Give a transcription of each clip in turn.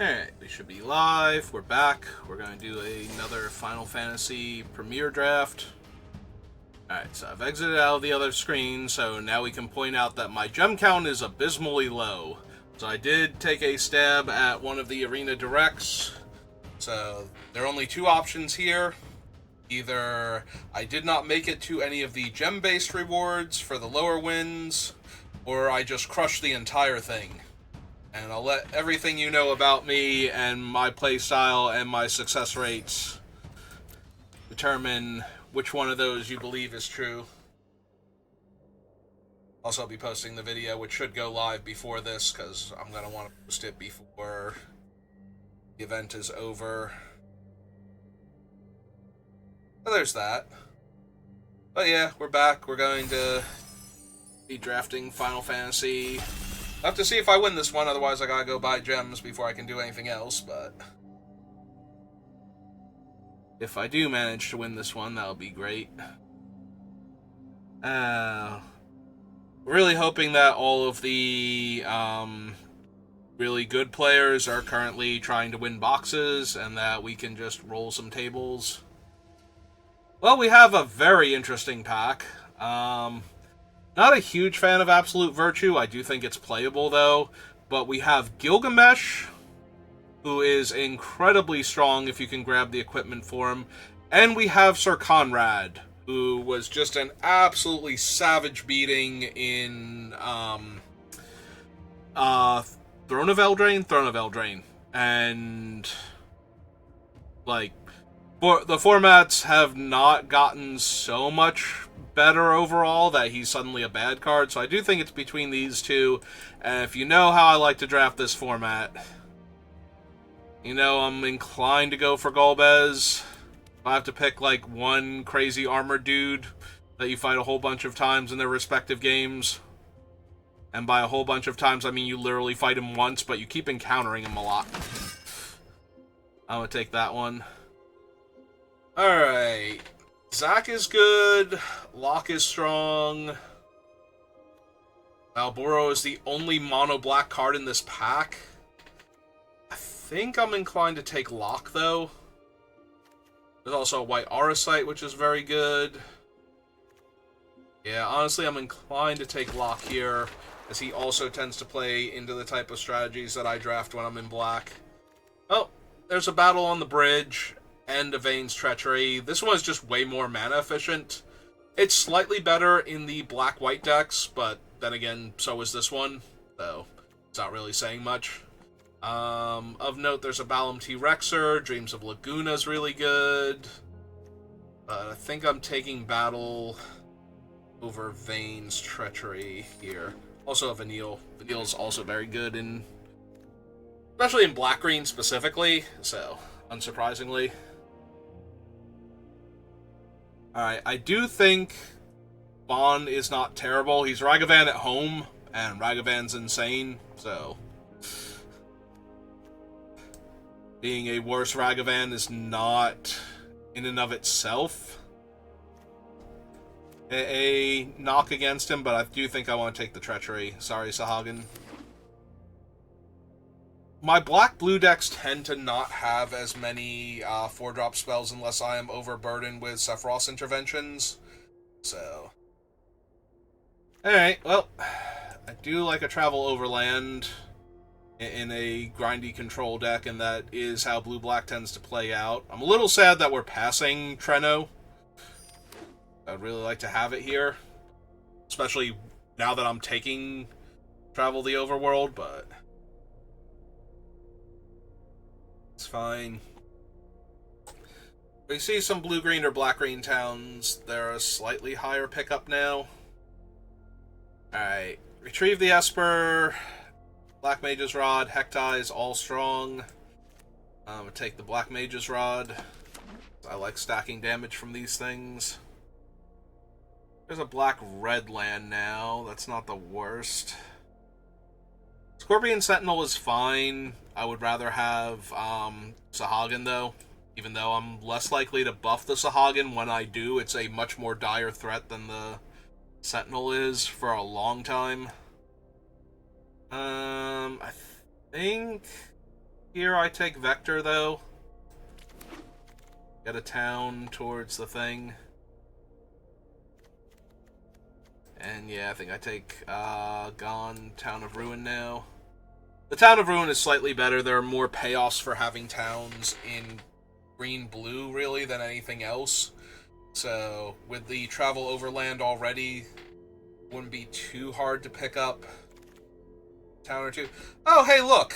Alright, we should be live. We're back. We're going to do another Final Fantasy Premier Draft. Alright, so I've exited out of the other screen, so now we can point out that my gem count is abysmally low. So I did take a stab at one of the arena directs. So there are only two options here. Either I did not make it to any of the gem-based rewards for the lower wins, or I just crushed the entire thing. And I'll let everything you know about me and my playstyle and my success rates determine which one of those you believe is true. Also, I'll be posting the video, which should go live before this, because I'm going to want to post it before the event is over. So there's that. But yeah, we're back. We're going to be drafting Final Fantasy. I have to see if I win this one, otherwise I gotta go buy gems before I can do anything else, but if I do manage to win this one, that'll be great. Really hoping that all of the really good players are currently trying to win boxes, and that we can just roll some tables. Well, we have a very interesting pack. Not a huge fan of Absolute Virtue. I do think it's playable, though. But we have Gilgamesh, who is incredibly strong if you can grab the equipment for him. And we have Sir Conrad, who was just an absolutely savage beating in Throne of Eldraine. And, like, the formats have not gotten so much better overall that he's suddenly a bad card, so I do think it's between these two. And if you know how I like to draft this format, you know I'm inclined to go for Golbez. If I have to pick like one crazy armored dude that you fight a whole bunch of times in their respective games, and by a whole bunch of times I mean you literally fight him once, but you keep encountering him a lot, I'm gonna take that one. Alright. Zac is good. Locke is strong. Malboro is the only mono-black card in this pack. I think I'm inclined to take Locke, though. There's also a white Auracite, which is very good. Yeah, honestly, I'm inclined to take Locke here, as he also tends to play into the type of strategies that I draft when I'm in black. Oh, there's a battle on the bridge. And a Vane's Treachery. This one is just way more mana efficient. It's slightly better in the black-white decks, but then again, so is this one, so it's not really saying much. Of note, there's a Balam T-Rexer. Dreams of Laguna's really good. I think I'm taking Battle over Vane's Treachery here. Also a Vanille. Vanille's also very good, especially in black-green specifically, so unsurprisingly. Alright, I do think Vaughn is not terrible. He's Ragavan at home, and Ragavan's insane, so being a worse Ragavan is not, in and of itself, a knock against him, but I do think I want to take the Treachery. Sorry, Sahagin. My black-blue decks tend to not have as many 4-drop spells unless I am overburdened with Sephiroth interventions. So, alright, well, I do like a Travel Overland in a grindy control deck, and that is how blue-black tends to play out. I'm a little sad that we're passing Treno. I'd really like to have it here, especially now that I'm taking Travel the Overworld, but it's fine. We see some blue-green or black-green towns. They're a slightly higher pickup now. Alright. Retrieve the Esper. Black Mage's Rod. Hectize, all strong. I'm gonna take the Black Mage's Rod. I like stacking damage from these things. There's a black-red land now. That's not the worst. Scorpion Sentinel is fine. I would rather have Sahagin, though. Even though I'm less likely to buff the Sahagin, when I do, it's a much more dire threat than the Sentinel is for a long time. I think Here I take Vector, though. Get a town towards the thing. And yeah, I think I take Gone, Town of Ruin now. The Town of Ruin is slightly better. There are more payoffs for having towns in green-blue, really, than anything else. So, with the Travel Overland already, wouldn't be too hard to pick up a town or two. Oh, hey, look!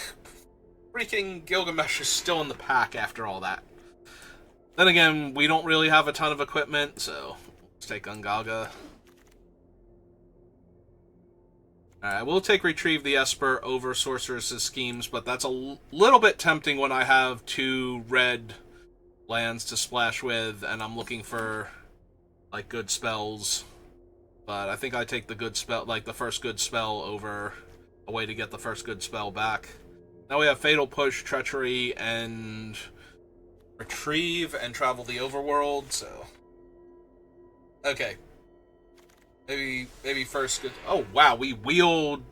Freaking Gilgamesh is still in the pack after all that. Then again, we don't really have a ton of equipment, so let's take Ungaga. Alright, we'll take Retrieve the Esper over Sorceress's Schemes, but that's a little bit tempting when I have 2 red lands to splash with, and I'm looking for, like, good spells. But I think I take the good spell, like, the first good spell over a way to get the first good spell back. Now we have Fatal Push, Treachery, and Retrieve, and Travel the Overworld, so... Okay. Maybe first good... Oh, wow, we wield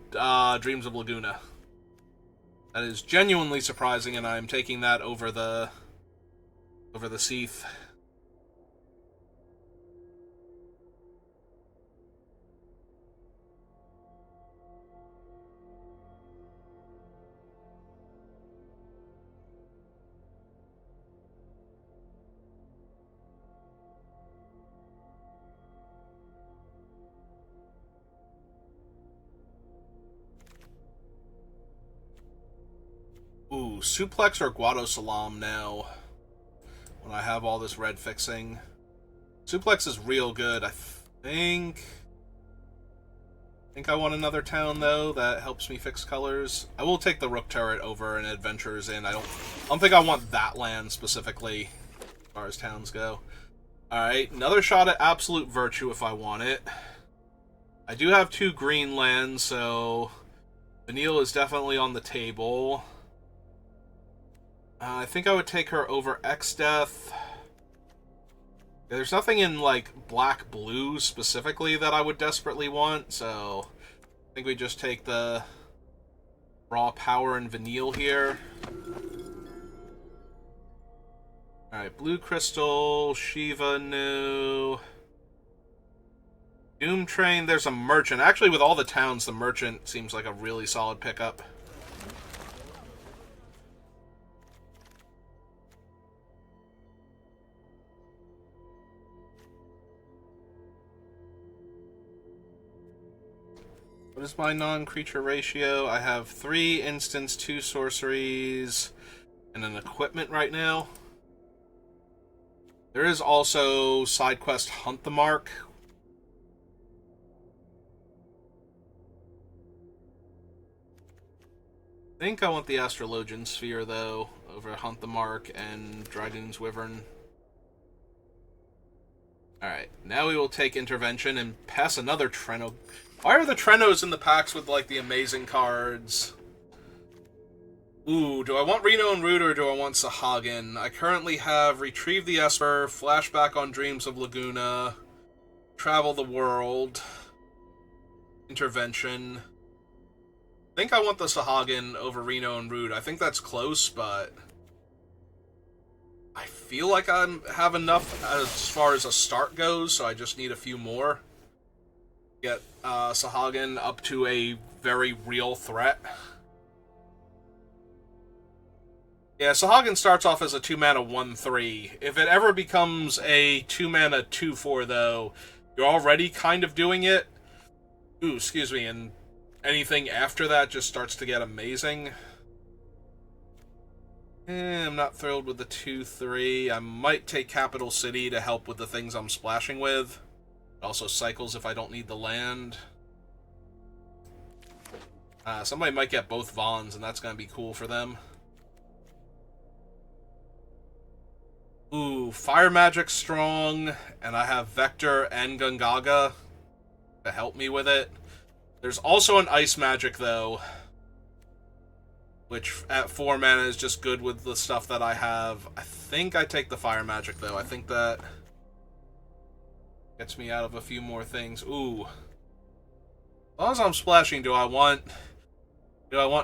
Dreams of Laguna. That is genuinely surprising, and I'm taking that over the Seath. Ooh, Suplex or Guado Salam now, when I have all this red fixing. Suplex is real good, I think I want another town, though, that helps me fix colors. I will take the Rook Turret over an Adventurers Inn. I don't think I want that land specifically, as far as towns go. Alright, another shot at Absolute Virtue if I want it. I do have 2 green lands, so Vanille is definitely on the table. I think I would take her over X-Death. There's nothing in, like, black-blue specifically that I would desperately want, so I think we just take the raw power and Vanille here. Alright, Blue Crystal, Shiva, no. Doom Train, there's a Merchant. Actually, with all the towns, the Merchant seems like a really solid pickup. What is my non-creature ratio? I have 3 instants, 2 sorceries, and an equipment right now. There is also side quest Hunt the Mark. I think I want the Astrologian Sphere, though, over Hunt the Mark and Dragoon's Wyvern. Alright, now we will take Intervention and pass another Treno. Why are the Trenos in the packs with, like, the amazing cards? Ooh, do I want Reno and Root or do I want Sahagin? I currently have Retrieve the Esper, Flashback on Dreams of Laguna, Travel the World, Intervention. I think I want the Sahagin over Reno and Root. I think that's close, but I feel like I have enough as far as a start goes, so I just need a few more. Get Sahagin up to a very real threat. Yeah, Sahagin starts off as a 2-mana 1/3. If it ever becomes a 2-mana 2/4, though, you're already kind of doing it. Ooh, excuse me, and anything after that just starts to get amazing. I'm not thrilled with the 2/3. I might take Capital City to help with the things I'm splashing with. It also cycles if I don't need the land. Somebody might get both Vons, and that's going to be cool for them. Ooh, Fire Magic's strong, and I have Vector and Gungaga to help me with it. There's also an Ice Magic, though, which at 4 mana is just good with the stuff that I have. I think I take the Fire Magic, though. I think that gets me out of a few more things. Ooh. As long as I'm splashing, do I want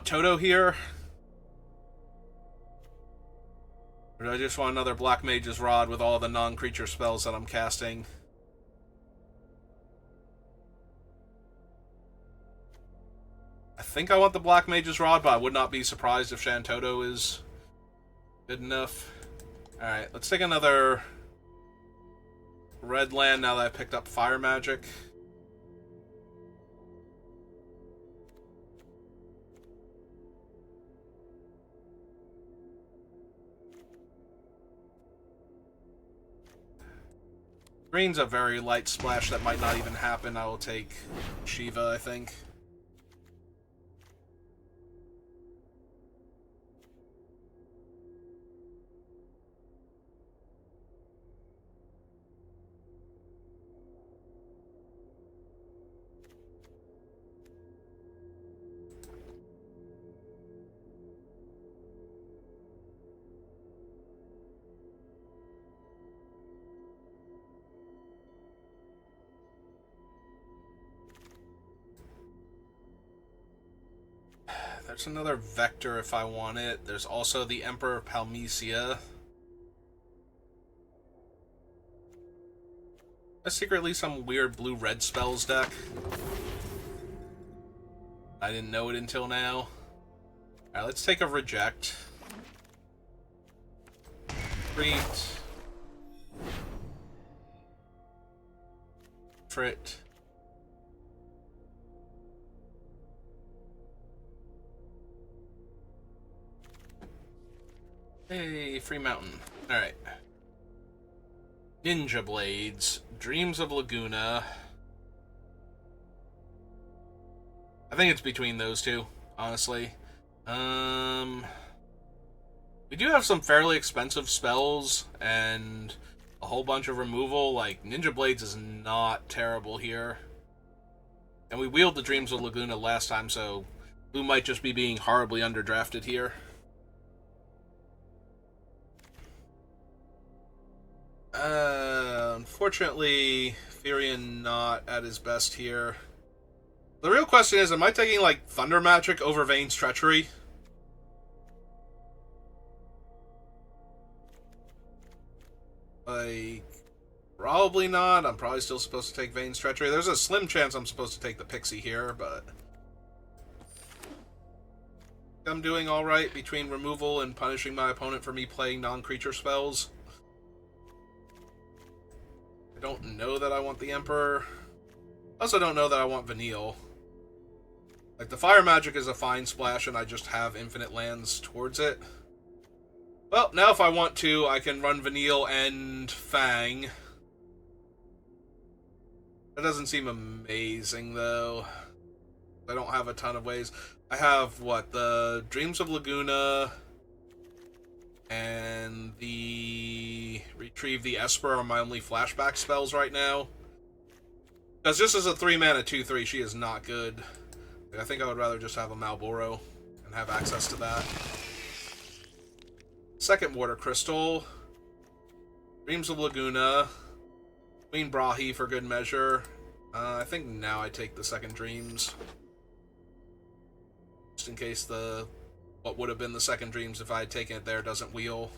Toto here? Or do I just want another Black Mage's Rod with all the non-creature spells that I'm casting? I think I want the Black Mage's Rod, but I would not be surprised if Shantoto is good enough. Alright, let's take another red land now that I picked up Fire Magic. Green's a very light splash that might not even happen. I will take Shiva, I think. There's another Vector if I want it. There's also the Emperor Palmesia. That's secretly some weird blue-red spells deck. I didn't know it until now. Alright, let's take a Reject. Treat. Frit. Hey, Free Mountain. Alright. Ninja Blades. Dreams of Laguna. I think it's between those two, honestly. We do have some fairly expensive spells and a whole bunch of removal. Like, Ninja Blades is not terrible here. And we wheeled the Dreams of Laguna last time, so Blue might just be being horribly underdrafted here. Unfortunately, Furion not at his best here. The real question is, am I taking, like, Thunder Magic over Vayne's Treachery? Like, probably not. I'm probably still supposed to take Vayne's Treachery. There's a slim chance I'm supposed to take the Pixie here, but I'm doing alright between removal and punishing my opponent for me playing non-creature spells. I don't know that I want the Emperor. I also don't know that I want Vanille. Like, the Fire Magic is a fine splash, and I just have infinite lands towards it. Well, now if I want to, I can run Vanille and Fang. That doesn't seem amazing, though. I don't have a ton of ways. I have, what, the Dreams of Laguna and the Retrieve the Esper are my only flashback spells right now. Because this is a 3-mana 2/3, she is not good. I think I would rather just have a Malboro and have access to that. Second Water Crystal. Dreams of Laguna. Queen Brahi for good measure. I think now I take the second Dreams. Just in case the what would have been the second Dreams if I had taken it there doesn't wheel.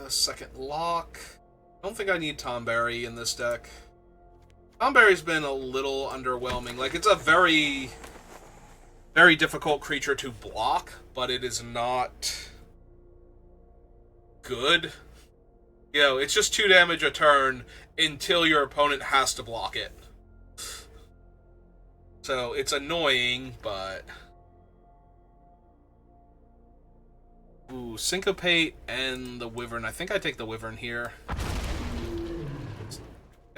Second lock. I don't think I need Tomberry in this deck. Tomberry's been a little underwhelming. Like, it's a very, very difficult creature to block, but it is not good. You know, it's just 2 damage a turn until your opponent has to block it. So, it's annoying, but... Ooh, Syncopate and the Wyvern. I think I take the Wyvern here.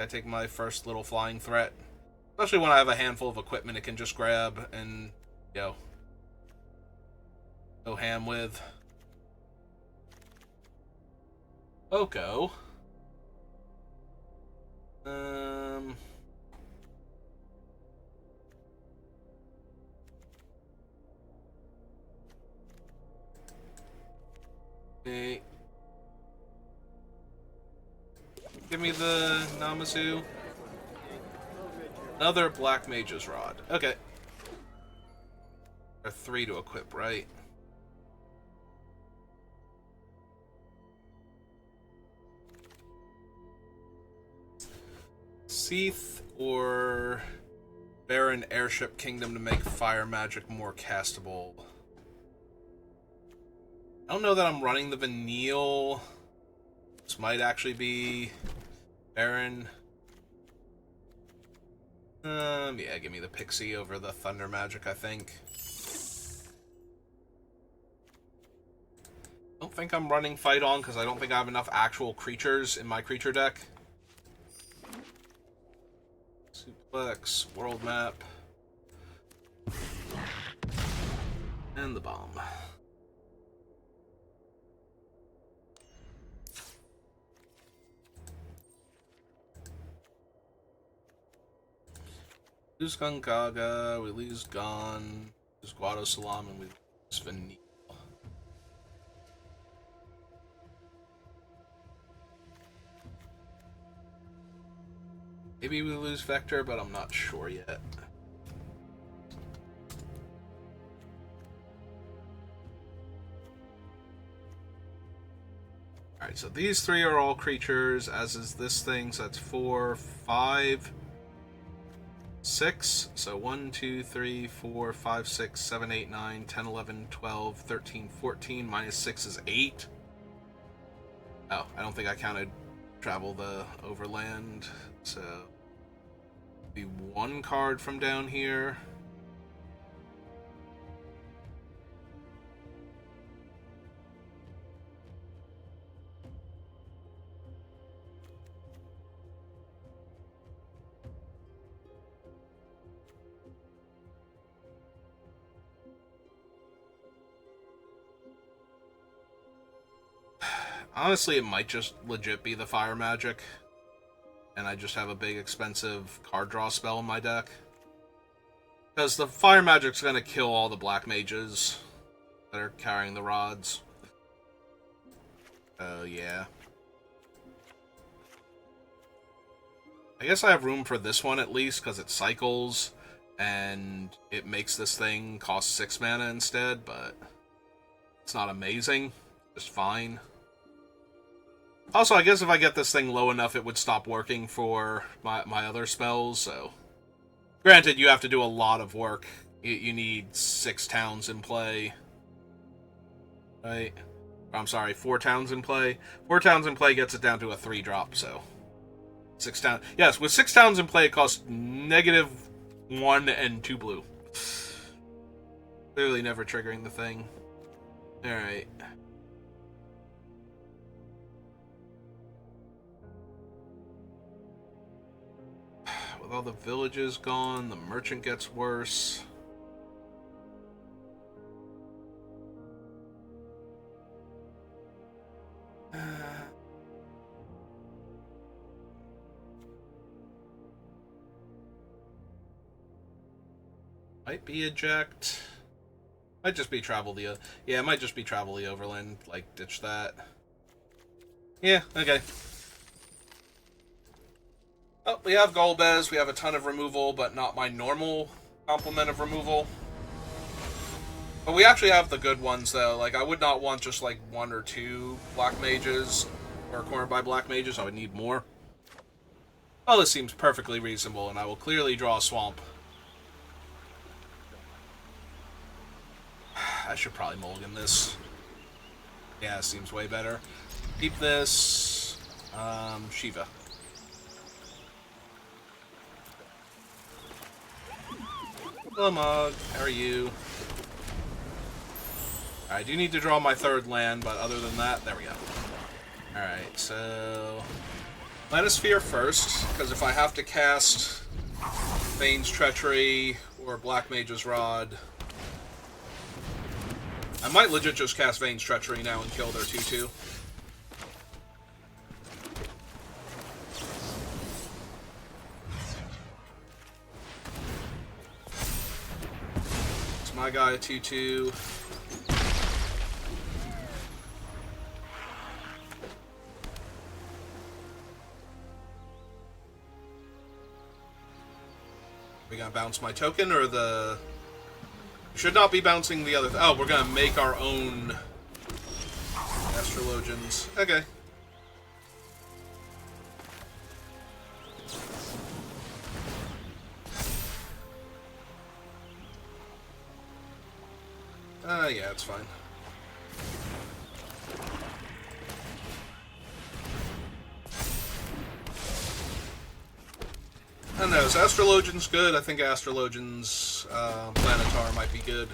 I take my first little flying threat. Especially when I have a handful of equipment it can just grab and, go ham with. Oko. Okay. Give me the Namazu. Another Black Mage's Rod. Okay. There are 3 to equip, right? Seath or Baron Airship Kingdom to make fire magic more castable. I don't know that I'm running the Vanille. This might actually be Baron. Yeah, give me the Pixie over the Thunder Magic, I think. I don't think I'm running Fight On because I don't think I have enough actual creatures in my creature deck. Suplex, World Map, and the Bomb. Lose Gungaga, we lose Gon, lose Guado Salam, and we lose Vanille. Maybe we lose Vector, but I'm not sure yet. Alright, so these 3 are all creatures, as is this thing, so that's 4, 5, 6. So 1, 2, 3, 4, 5, 6, 7, 8, 9, 10, 11, 12, 13, 14. Minus 6 is 8. Oh, I don't think I counted travel the overland, so be 1 card from down here. Honestly, it might just legit be the fire magic, and I just have a big expensive card draw spell in my deck. Because the fire magic's gonna kill all the black mages that are carrying the rods. Oh, yeah. I guess I have room for this one at least, because it cycles, and it makes this thing cost 6 mana instead, but it's not amazing. Just fine. Also, I guess if I get this thing low enough, it would stop working for my other spells, so... Granted, you have to do a lot of work. You need 6 towns in play. Right? I'm sorry, 4 towns in play. 4 towns in play gets it down to a 3-drop, so... 6 towns... Yes, with 6 towns in play, it costs -1 and 2 blue. Clearly never triggering the thing. Alright. With all the villages gone, the merchant gets worse. Might be eject. Might just be travel the... Yeah, it might just be travel the overland. Like, ditch that. Yeah, okay. Oh, we have Golbez, we have a ton of removal, but not my normal complement of removal. But we actually have the good ones, though. Like, I would not want just, like, 1 or 2 black mages, or cornered by black mages. I would need more. Well, this seems perfectly reasonable, and I will clearly draw a swamp. I should probably mulligan this. Yeah, seems way better. Keep this. Shiva. Hello, Mog. How are you? I do need to draw my 3rd land, but other than that, there we go. Alright, so... Planisphere first, because if I have to cast Vane's Treachery or Black Mage's Rod... I might legit just cast Vane's Treachery now and kill their 2-2. It's my guy, a 2-2. We gonna bounce my token or the... Should not be bouncing the other... Oh, we're gonna make our own Astrologians. Okay. Yeah, it's fine. I don't know, is Astrologians good? I think Astrologians Planetar might be good.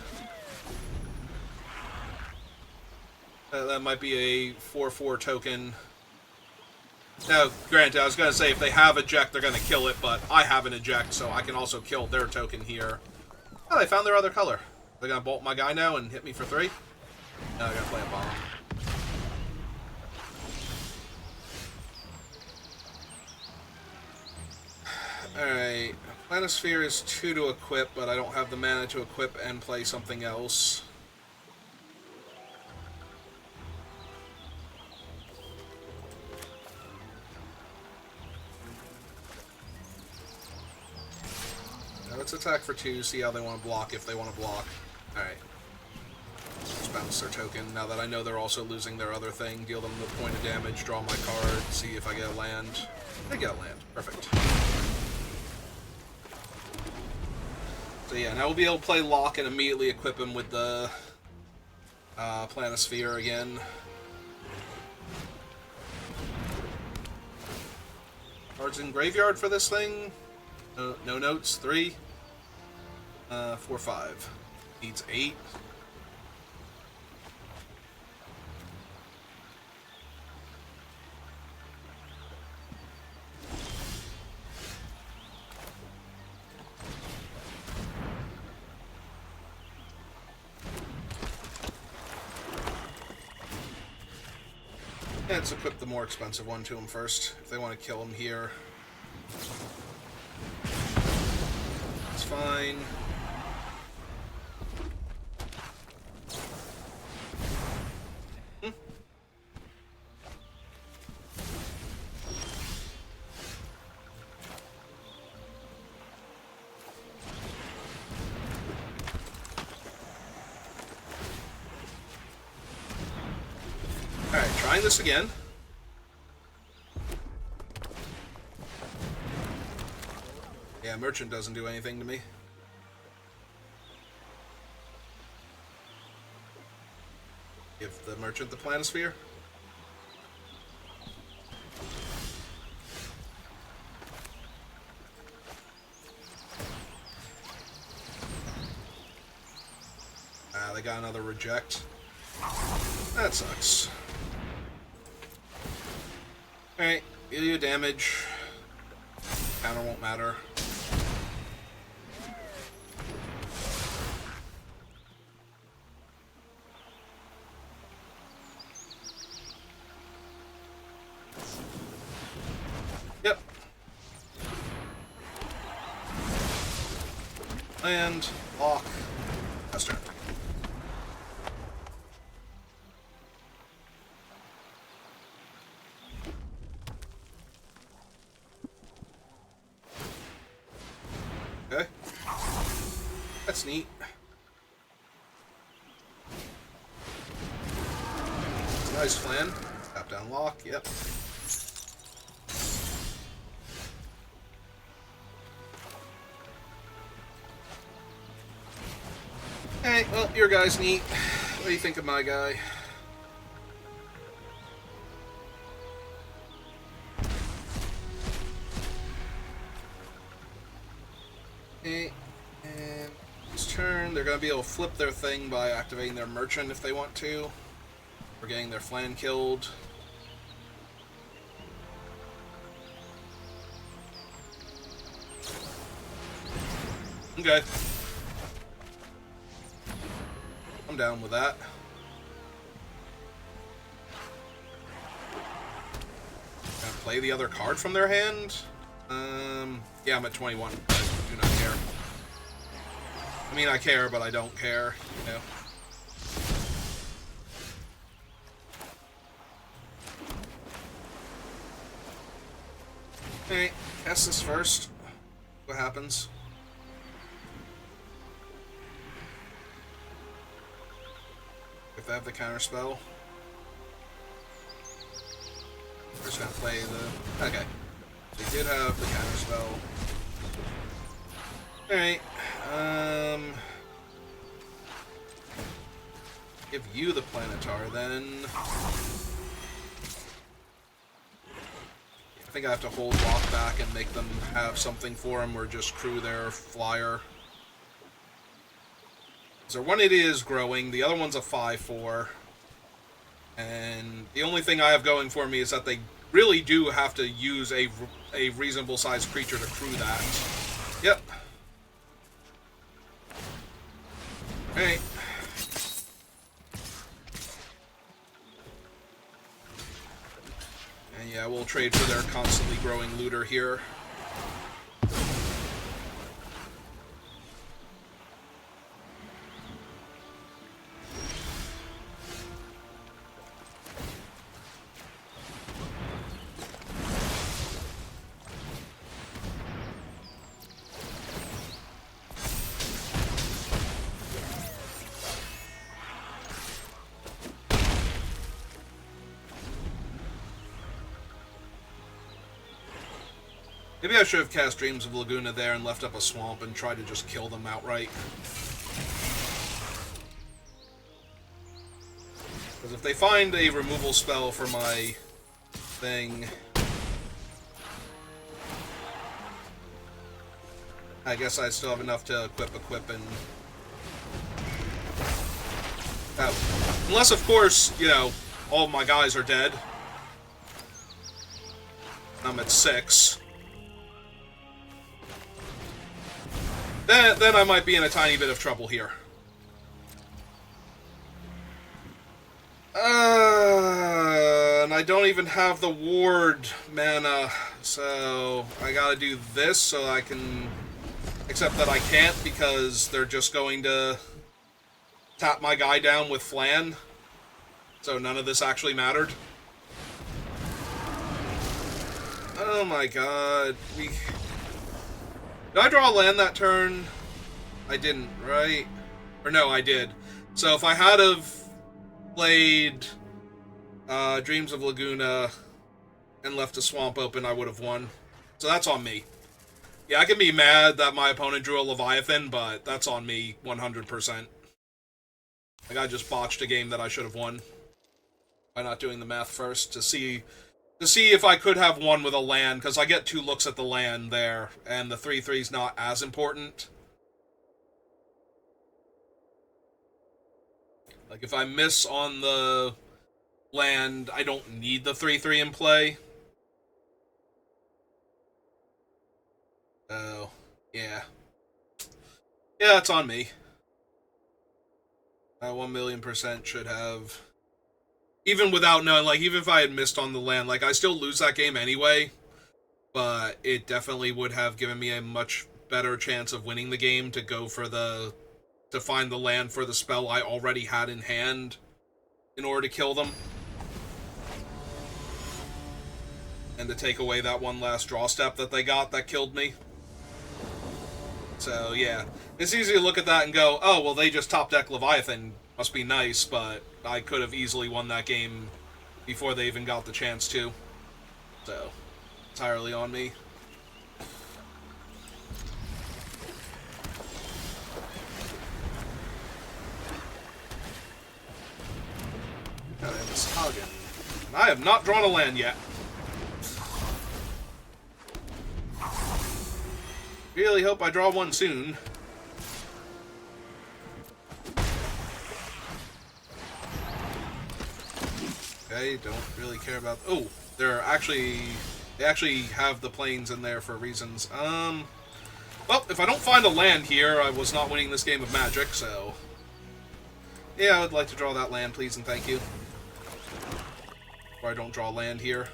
That might be a 4/4 token. Now, granted, I was going to say, if they have eject, they're going to kill it, but I have an eject, so I can also kill their token here. Oh, they found their other color. They're going to bolt my guy now and hit me for 3? No, I got to play a bomb. Alright, Planisphere is 2 to equip, but I don't have the mana to equip and play something else. Now let's attack for 2, see how they want to block, if they want to block. Alright. Just bounce their token. Now that I know they're also losing their other thing, deal them the point of damage, draw my card, see if I get a land. I get a land. Perfect. So yeah, now we'll be able to play Lock and immediately equip him with the Planisphere again. Cards in graveyard for this thing. No notes. 3. 4, 5. Needs 8. Yeah, let's equip the more expensive one to him first, if they want to kill him here. It's fine. Alright, trying this again. Yeah, Merchant doesn't do anything to me. Give the Merchant the Planisphere. Ah, they got another reject. That sucks. Alright, deal you damage. Counter won't matter. Yep. Land, lock, pass turn. Okay. That's neat. Nice plan. Tap down lock, yep. Hey, well, your guy's neat. What do you think of my guy? Okay, and this turn, they're going to be able to flip their thing by activating their Merchant if they want to. Or getting their Flan killed. Okay. I'm down with that. Gonna play the other card from their hand? Yeah, I'm at 21. I do not care. I mean, I care, but I don't care, you know? Alright, cast this first. What happens? if they have the counter spell. We're just gonna play the... Okay. So he did have the counter spell. Alright. Give you the Planetar then. I think I have to hold Lock back and make them have something for him, or just crew their flyer. So one it is growing, the other one's a 5/4. And the only thing I have going for me is that they really do have to use a reasonable sized creature to crew that. Yep. Alright. And yeah, we'll trade for their constantly growing looter here. Maybe I should have cast Dreams of Laguna there and left up a swamp and tried to just kill them outright. Because if they find a removal spell for my thing... I guess I still have enough to equip, and... Oh. Unless, of course, you know, all my guys are dead. I'm at 6. Then I might be in a tiny bit of trouble here. And I don't even have the ward mana, so I gotta do this so I can... Except that I can't because they're just going to tap my guy down with Flan. So none of this actually mattered. Oh my god. Did I draw a land that turn? I didn't, right? Or no, I did. So if I had have played Dreams of Laguna and left a swamp open, I would have won. So that's on me. Yeah, I can be mad that my opponent drew a Leviathan, but that's on me 100%. Like, I just botched a game that I should have won by not doing the math first to see if I could have won with a land, because I get 2 looks at the land there, and the 3/3's not as important. Like, if I miss on the land, I don't need the 3/3 in play. Oh, yeah. Yeah, it's on me. I 1,000,000% should have... Even without knowing, like, even if I had missed on the land, like, I still lose that game anyway, but it definitely would have given me a much better chance of winning the game to go for the... to find the land for the spell I already had in hand in order to kill them. And to take away that one last draw step that they got that killed me. So, yeah. It's easy to look at that and go, oh, well, they just top deck Leviathan. Must be nice, but I could have easily won that game before they even got the chance to. So, entirely on me. And it's Hagen. And I have not drawn a land yet. Really hope I draw one soon. Okay, don't really care about... Oh, they actually have the planes in there for reasons. Well, if I don't find a land here, I was not winning this game of Magic, so... Yeah, I would like to draw that land, please, and thank you. Or I don't draw land here.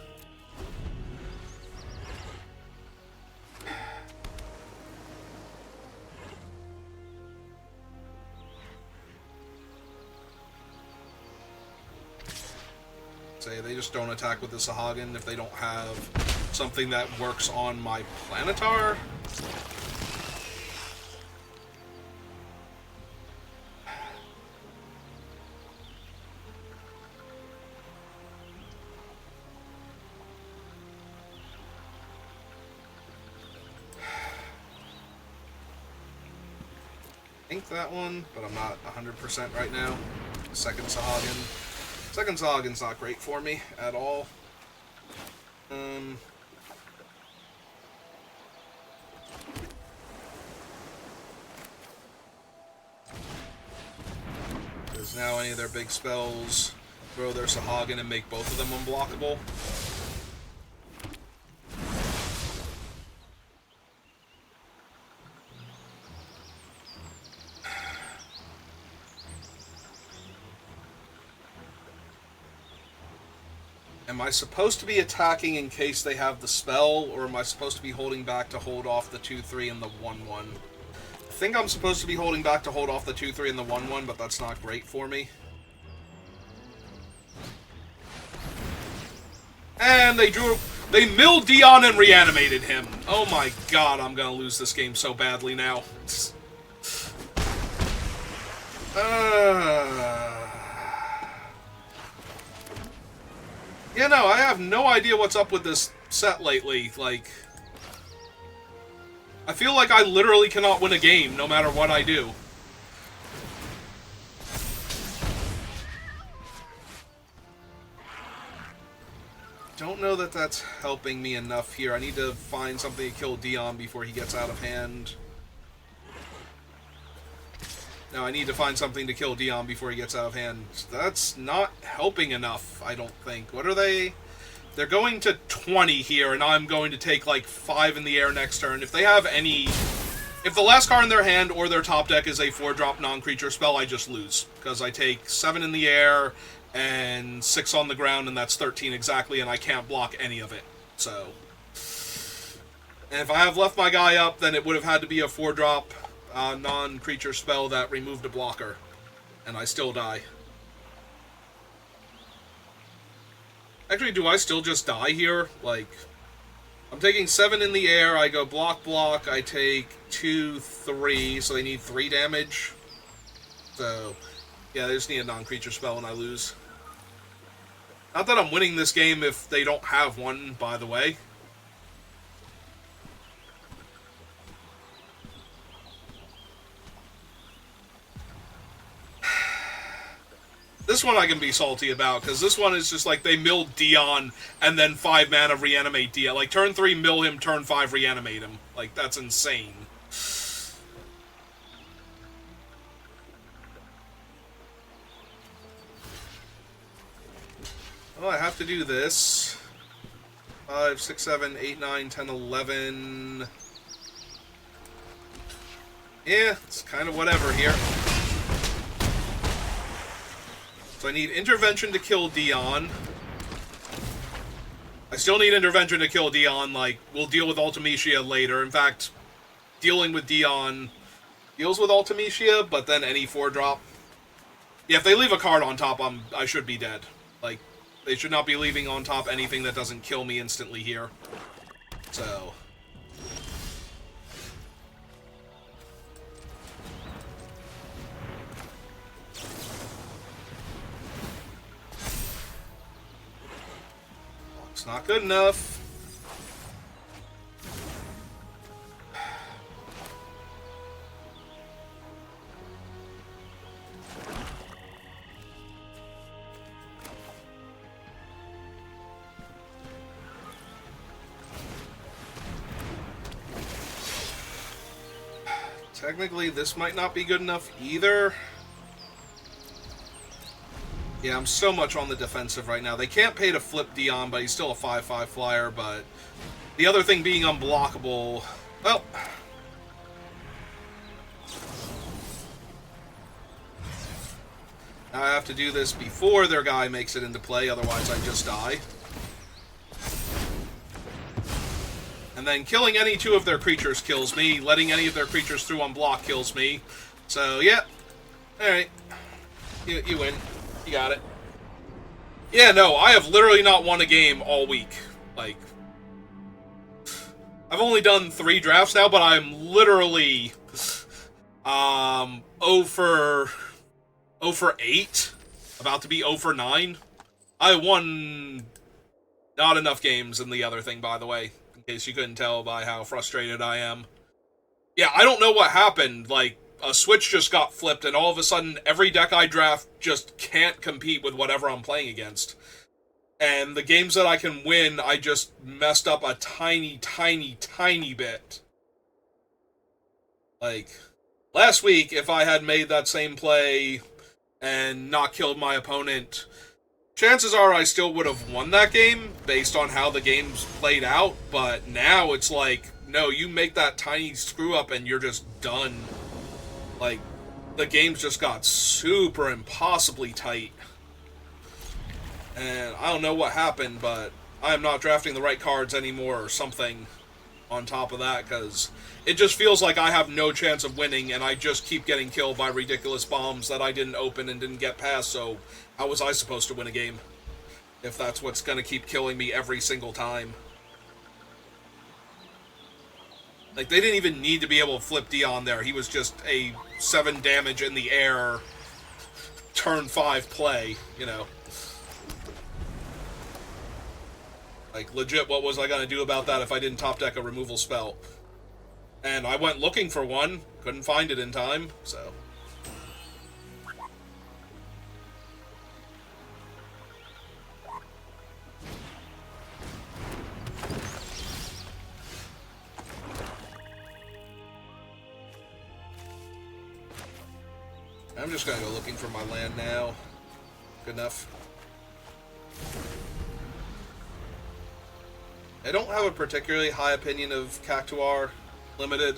Say they just don't attack with the Sahagin if they don't have something that works on my Planetar. think that one, but I'm not 100% right now. Second Sahagin. Second Sahagin's not great for me at all. Because now any of their big spells throw their Sahagin and make both of them unblockable. Am I supposed to be attacking in case they have the spell, or am I supposed to be holding back to hold off the 2-3 and the 1-1? I think I'm supposed to be holding back to hold off the 2-3 and the 1-1, but that's not great for me. And they milled Dion and reanimated him. Oh my god, I'm gonna lose this game so badly now. Yeah, no, I have no idea what's up with this set lately. Like, I feel like I literally cannot win a game, no matter what I do. Don't know that that's helping me enough here. I need to find something to kill Dion before he gets out of hand. No, I need to find something to kill Dion before he gets out of hand. That's not helping enough, I don't think. What are they? They're going to 20 here, and I'm going to take, like, 5 in the air next turn. If they have any... If the last card in their hand or their top deck is a 4-drop non-creature spell, I just lose. Because I take 7 in the air and 6 on the ground, and that's 13 exactly, and I can't block any of it. So... And if I have left my guy up, then it would have had to be a 4-drop... non-creature spell that removed a blocker, and I still die. Actually, do I still just die here? Like, I'm taking 7 in the air, I go block, block, I take 2, 3, so they need 3 damage. So, yeah, they just need a non-creature spell and I lose. Not that I'm winning this game if they don't have one, by the way. This one I can be salty about, because this one is just like they milled Dion and then 5 mana reanimate Dion. Like, turn 3 mill him, turn 5 reanimate him. Like, that's insane. Well, I have to do this. 5, 6, 7, 8, 9, 10, 11... Yeah, it's kind of whatever here. So I need intervention to kill Dion. I still need intervention to kill Dion. Like, we'll deal with Ultimecia later. In fact, dealing with Dion deals with Ultimecia, but then any 4-drop. Yeah, if they leave a card on top, I should be dead. Like, they should not be leaving on top anything that doesn't kill me instantly here. So... It's not good enough. Technically, this might not be good enough either. Yeah, I'm so much on the defensive right now. They can't pay to flip Dion, but he's still a 5/5 flyer, but the other thing being unblockable... Well... Now I have to do this before their guy makes it into play, otherwise I just die. And then killing any 2 of their creatures kills me, letting any of their creatures through on block kills me. So, yeah. Alright. You win. You got it. Yeah, no, I have literally not won a game all week. Like, I've only done 3 drafts now, but I'm literally 0 for 8, about to be 0 for 9. I won not enough games in the other thing, by the way, in case you couldn't tell by how frustrated I am. Yeah, I don't know what happened. Like, a switch just got flipped, and all of a sudden, every deck I draft just can't compete with whatever I'm playing against. And the games that I can win, I just messed up a tiny, tiny, tiny bit. Like, last week, if I had made that same play and not killed my opponent, chances are I still would have won that game based on how the game's played out, but now it's like, no, you make that tiny screw up and you're just done. Like, the game's just got super impossibly tight. And I don't know what happened, but I am not drafting the right cards anymore or something on top of that, because it just feels like I have no chance of winning, and I just keep getting killed by ridiculous bombs that I didn't open and didn't get past, so how was I supposed to win a game? If that's what's going to keep killing me every single time. Like, they didn't even need to be able to flip Dion there. He was just a 7 damage in the air, turn 5 play, you know. Like, legit, what was I going to do about that if I didn't top deck a removal spell? And I went looking for one, couldn't find it in time, so... I'm just gonna go looking for my land now. Good enough. I don't have a particularly high opinion of Cactuar Limited.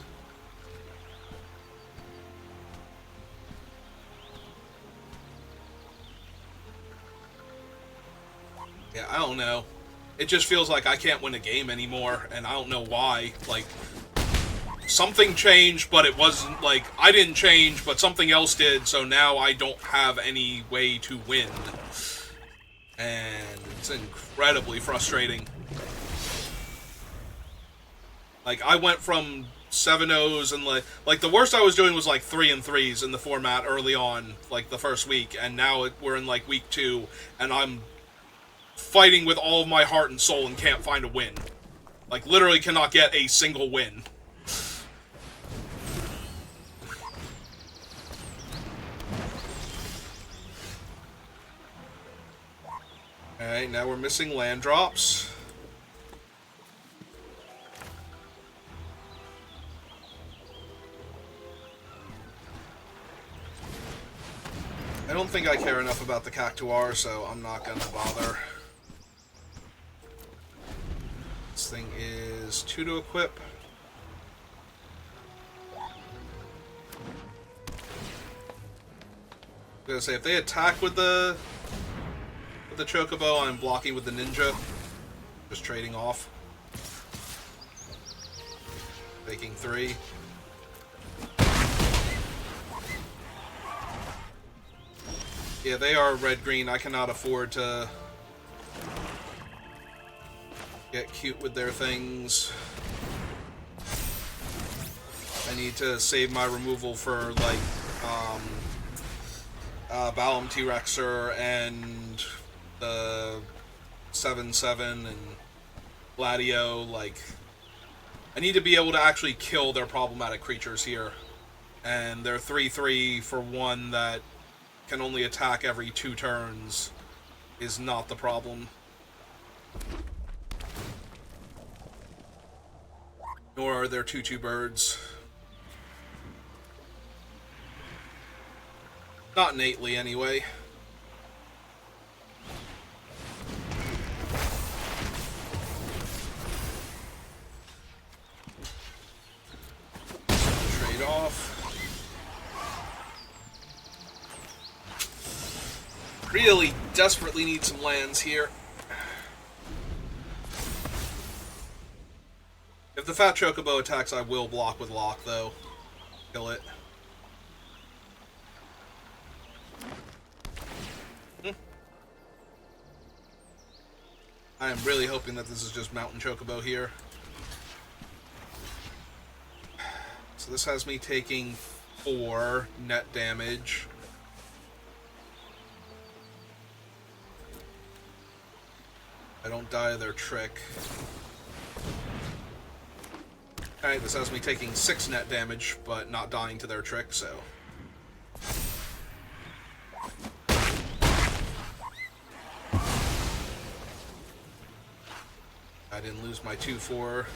Yeah, I don't know. It just feels like I can't win a game anymore, and I don't know why. Like, something changed, but it wasn't, like, I didn't change, but something else did, so now I don't have any way to win. And it's incredibly frustrating. Like, I went from 7-0s and, like, the worst I was doing was, like, 3-3s in the format early on, like, the first week, and now we're in, like, week 2, and I'm fighting with all of my heart and soul and can't find a win. Like, literally cannot get a single win. Alright, now we're missing land drops. I don't think I care enough about the Cactuar, so I'm not gonna bother. This thing is 2 to equip. I'm gonna say, if they attack with the Chocobo, I'm blocking with the Ninja. Just trading off. Making 3. Yeah, they are red-green. I cannot afford to get cute with their things. I need to save my removal for, like, Balam T-Rexer and the 7/7 and Gladio. Like, I need to be able to actually kill their problematic creatures here. And they're 3/3 for one that can only attack every 2 turns is not the problem. Nor are there 2/2 birds. Not innately, anyway. Trade off. Really desperately need some lands here. If the Fat Chocobo attacks, I will block with Lock, though. Kill it. I am really hoping that this is just Mountain Chocobo here. So this has me taking 4 net damage. I don't die of their trick. Alright, this has me taking 6 net damage, but not dying to their trick, so... I didn't lose my 2-4.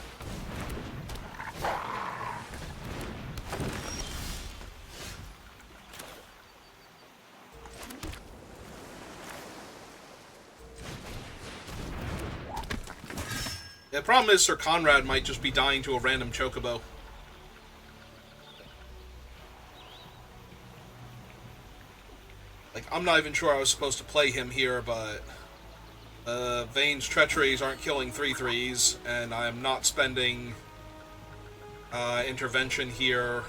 The problem is Sir Conrad might just be dying to a random chocobo. Like, I'm not even sure I was supposed to play him here, but... Vane's treacheries aren't killing 3/3s, and I'm not spending intervention here.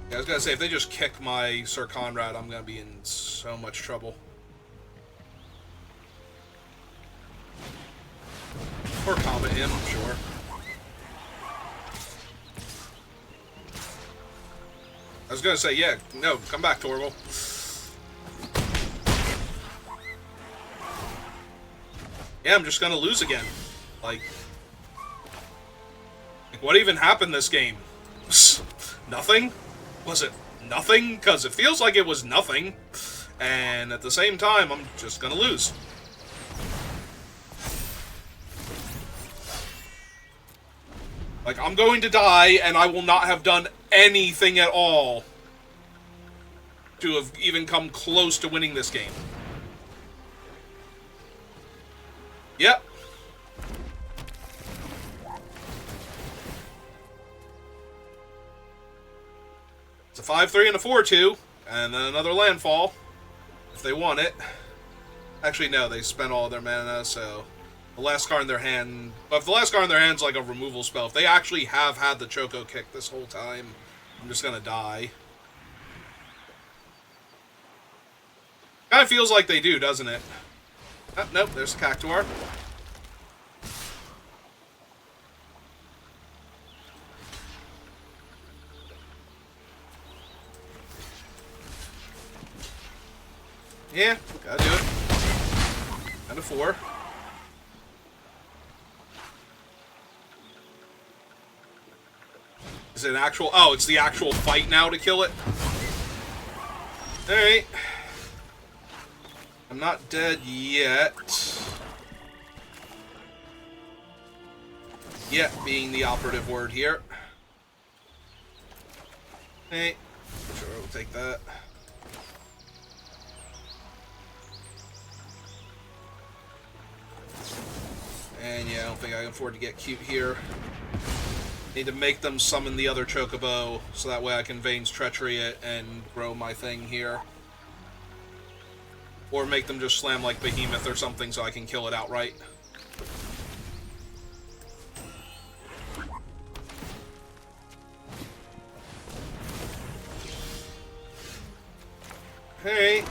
Yeah, I was gonna say, if they just kick my Sir Conrad, I'm gonna be in so much trouble. Or comet him, sure. I was gonna say, yeah, no, come back, Torval. Yeah, I'm just gonna lose again. Like, what even happened this game? Nothing? Was it nothing? Because it feels like it was nothing. And at the same time, I'm just gonna lose. Like, I'm going to die, and I will not have done anything at all to have even come close to winning this game. Yep. It's a 5-3 and a 4-2, and then another landfall, if they want it. Actually, no, they spent all their mana, so the last card in their hand... But if the last card in their hand is like a removal spell, if they actually have had the Choco kick this whole time, I'm just gonna die. Kind of feels like they do, doesn't it? Oh, nope, there's the Cactuar. Yeah, gotta do it. And a 4. Is it an actual... Oh, it's the actual fight now to kill it? Alright. I'm not dead yet. Yet being the operative word here. Hey, sure, we'll take that. And yeah, I don't think I can afford to get cute here. Need to make them summon the other Chocobo, so that way I can Vane's Treachery it and grow my thing here. Or make them just slam like Behemoth or something so I can kill it outright. Hey.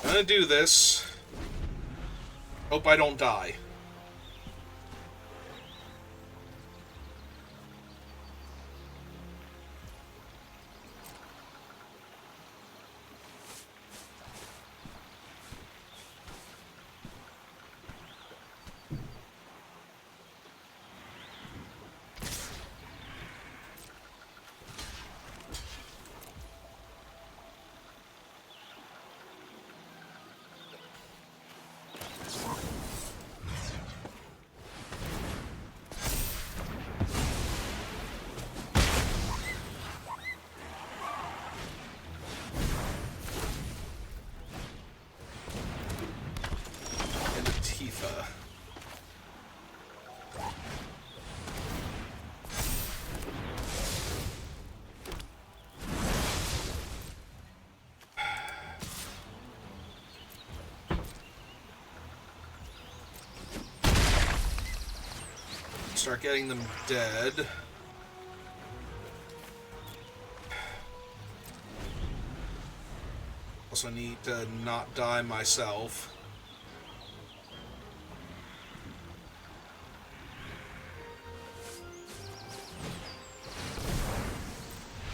I'm gonna do this. Hope I don't die. Start getting them dead. Also need to not die myself.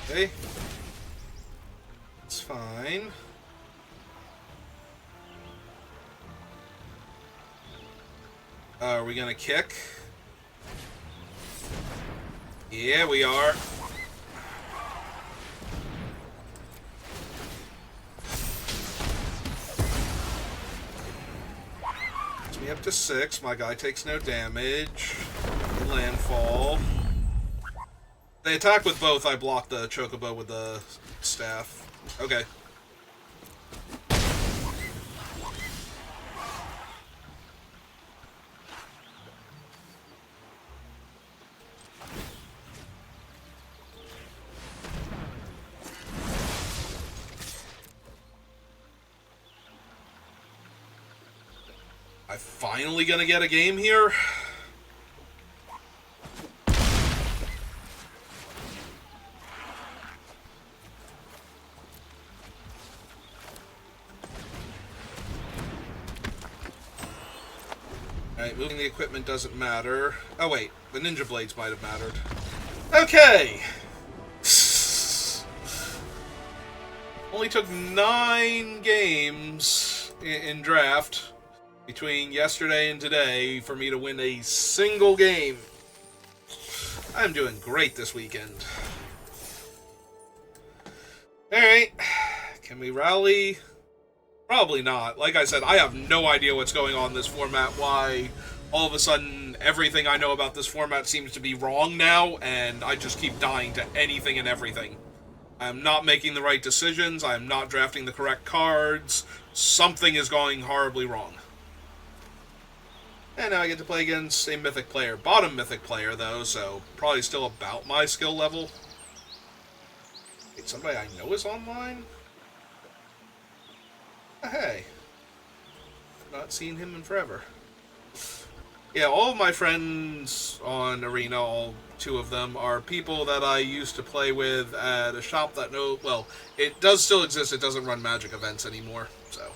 Okay. Are we gonna kick? Yeah, we are. Gets me up to 6. My guy takes no damage. Landfall. They attack with both. I block the chocobo with the staff. Okay. I'm finally gonna get a game here. Alright, moving the equipment doesn't matter. Oh wait, the ninja blades might have mattered. Okay! Only took 9 games in draft between yesterday and today for me to win a single game. I'm doing great this weekend. Alright, can we rally? Probably not. Like I said, I have no idea what's going on in this format, why all of a sudden everything I know about this format seems to be wrong now, and I just keep dying to anything and everything. I'm not making the right decisions, I'm not drafting the correct cards, something is going horribly wrong. And now I get to play against a mythic player. Bottom mythic player, though, so probably still about my skill level. Wait, somebody I know is online? Hey. Not seen him in forever. Yeah, all of my friends on Arena, all 2 of them, are people that I used to play with at a shop that well, it does still exist, it doesn't run Magic events anymore, so.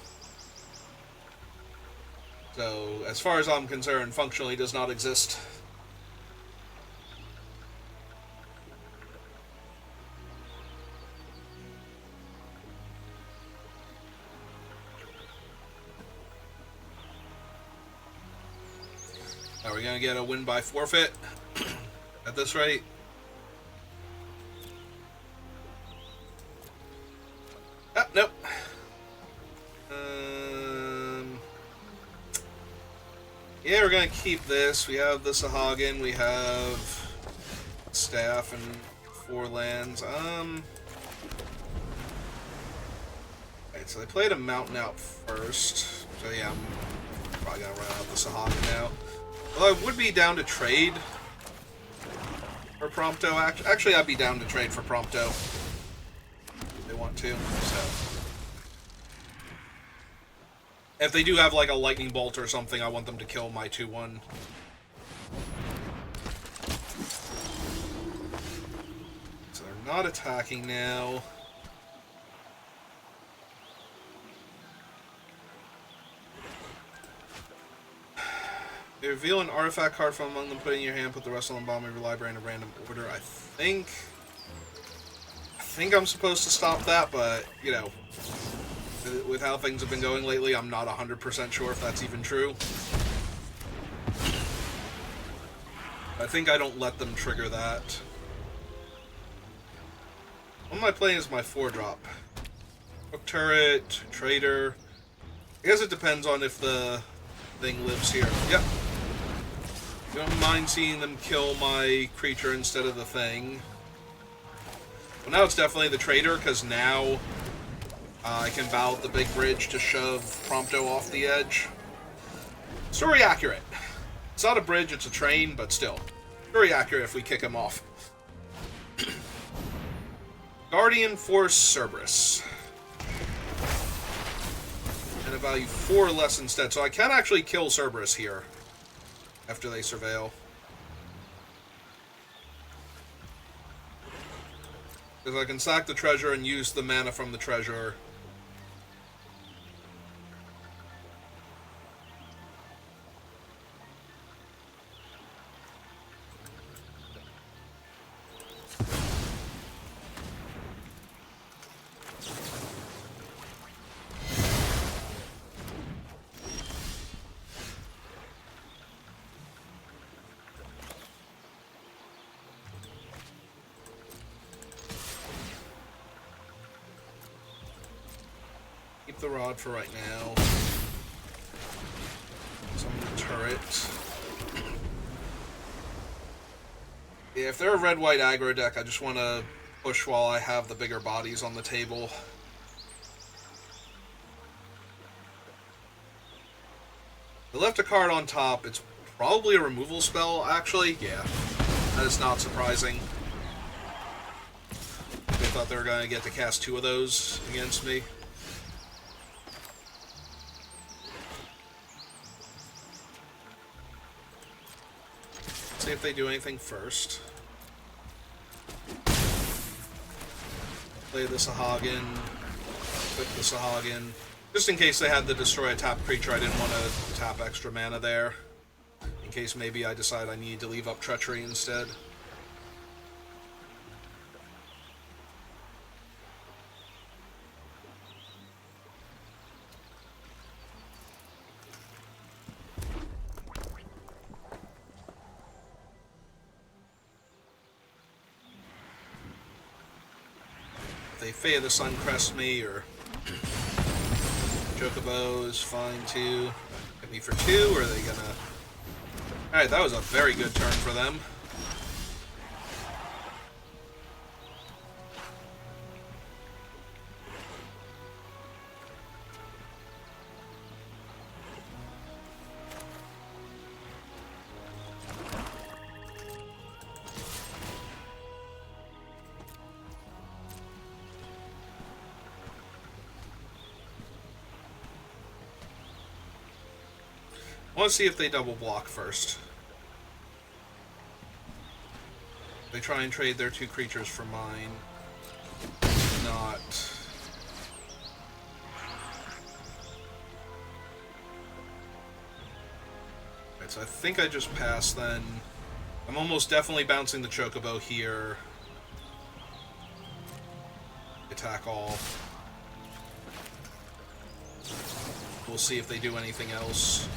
So, as far as I'm concerned, functionally does not exist. Are we going to get a win by forfeit at this rate? Ah, nope. Yeah, we're going to keep this. We have the Sahagin, we have staff and 4 lands. Alright, so they played a mountain out first. So yeah, I'm probably going to run out the Sahagin now. Well, I would be down to trade for Prompto. Actually, I'd be down to trade for Prompto if they want to. So, if they do have like a lightning bolt or something, I want them to kill my 2/1. So they're not attacking now. They reveal an artifact card from among them, put it in your hand, put the rest of them bomb in your library in a random order. I think I'm supposed to stop that, but, you know, with how things have been going lately, I'm not 100% sure if that's even true. I think I don't let them trigger that. What am I playing as my 4-drop? Hook turret, trader. I guess it depends on if the thing lives here. Yep. Don't mind seeing them kill my creature instead of the thing. Well, now it's definitely the trader, because now I can bow at the big bridge to shove Prompto off the edge. Story accurate. It's not a bridge, it's a train, but still. Very accurate if we kick him off. Guardian for Cerberus. And a value 4 less instead. So I can actually kill Cerberus here after they surveil. Because I can sack the treasure and use the mana from the treasure. the rod for right now. Summon the turret. Yeah, if they're a red-white aggro deck, I just want to push while I have the bigger bodies on the table. They left a card on top. It's probably a removal spell, actually. Yeah, that is not surprising. They thought they were going to get to cast 2 of those against me. See if they do anything first. Play the Sahagin. Click the Sahagin. Just in case they had to destroy a tap creature, I didn't want to tap extra mana there. In case maybe I decide I need to leave up Treachery instead. They Fae of the Sun crest me, or Chocobo is fine too. Hit me for 2, or are they gonna... Alright, that was a very good turn for them. I want to see if they double block first. They try and trade their 2 creatures for mine. Not. Right, so I think I just pass then. I'm almost definitely bouncing the Chocobo here. Attack all. We'll see if they do anything else.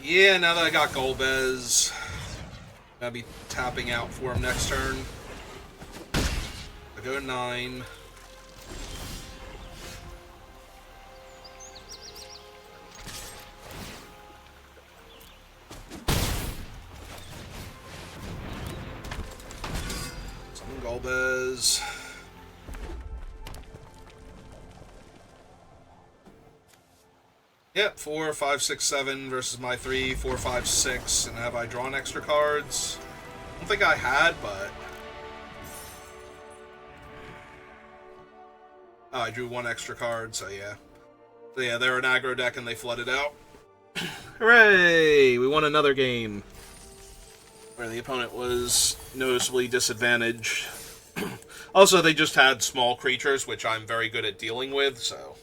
Yeah, now that I got Golbez, I'll be tapping out for him next turn. I go to 9. Summon Golbez. Yep, 4, 5, 6, 7 versus my 3, 4, 5, 6. And have I drawn extra cards? I don't think I had, but... Oh, I drew 1 extra card, so yeah. So yeah, they're an aggro deck and they flooded out. Hooray! We won another game. Where the opponent was noticeably disadvantaged. Also, they just had small creatures, which I'm very good at dealing with, so...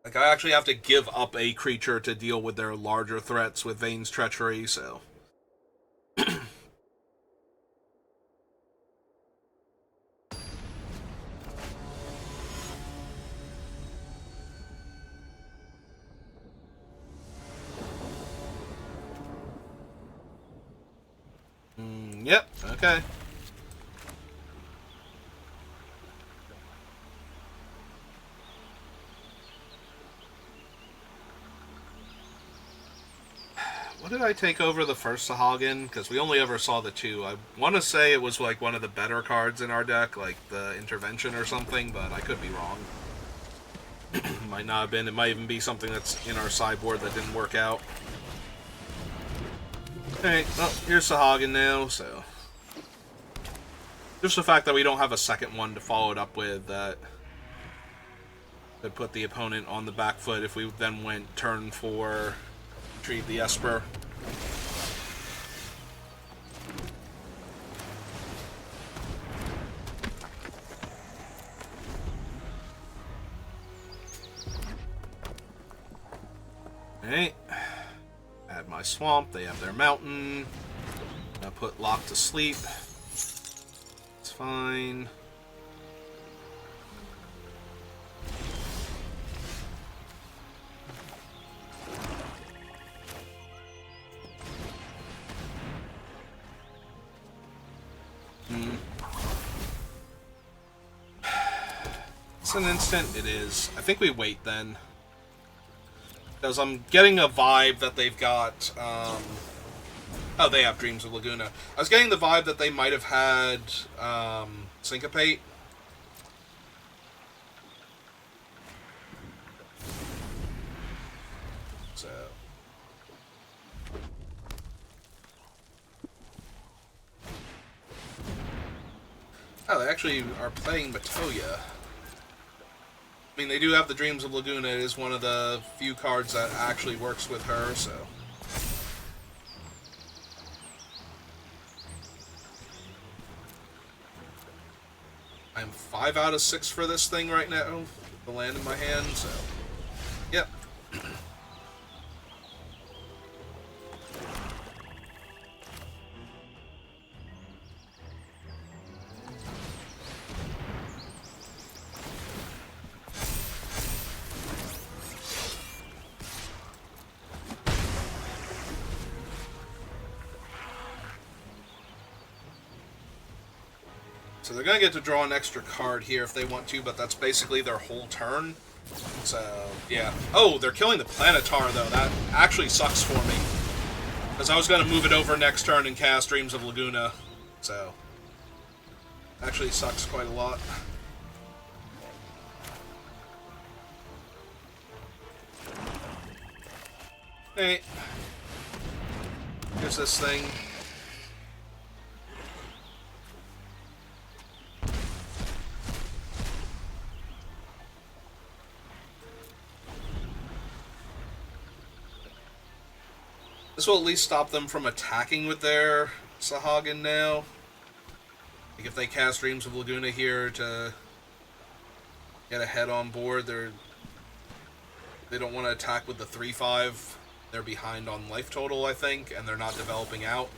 Like, I actually have to give up a creature to deal with their larger threats with Vane's Treachery, so... Yep, okay. What did I take over the first Sahagin? Because we only ever saw the 2. I want to say it was like one of the better cards in our deck, like the Intervention or something, but I could be wrong. Might not have been. It might even be something that's in our sideboard that didn't work out. Alright, well, here's Sahagin now, so... Just the fact that we don't have a second one to follow it up with, that could put the opponent on the back foot if we then went turn 4... Retrieve the Esper. Alright. Add my swamp. They have their mountain. I put Lock to sleep. It's fine. It's an instant? It is. I think we wait then. Because I'm getting a vibe that they've got, oh, they have Dreams of Laguna. I was getting the vibe that they might have had, Syncopate. So... Oh, they actually are playing Matoya. I mean, they do have the Dreams of Laguna. It is one of the few cards that actually works with her, so... I'm 5 out of 6 for this thing right now. The land in my hand, so... Yep. So they're going to get to draw an extra card here if they want to, but that's basically their whole turn. So, yeah. Oh, they're killing the Planetar, though. That actually sucks for me. Because I was going to move it over next turn and cast Dreams of Laguna. So, actually sucks quite a lot. Hey. Here's this thing. This will at least stop them from attacking with their Sahagin now. Like if they cast Dreams of Laguna here to get ahead on board, they don't want to attack with the 3/5. They're behind on life total, I think, and they're not developing out.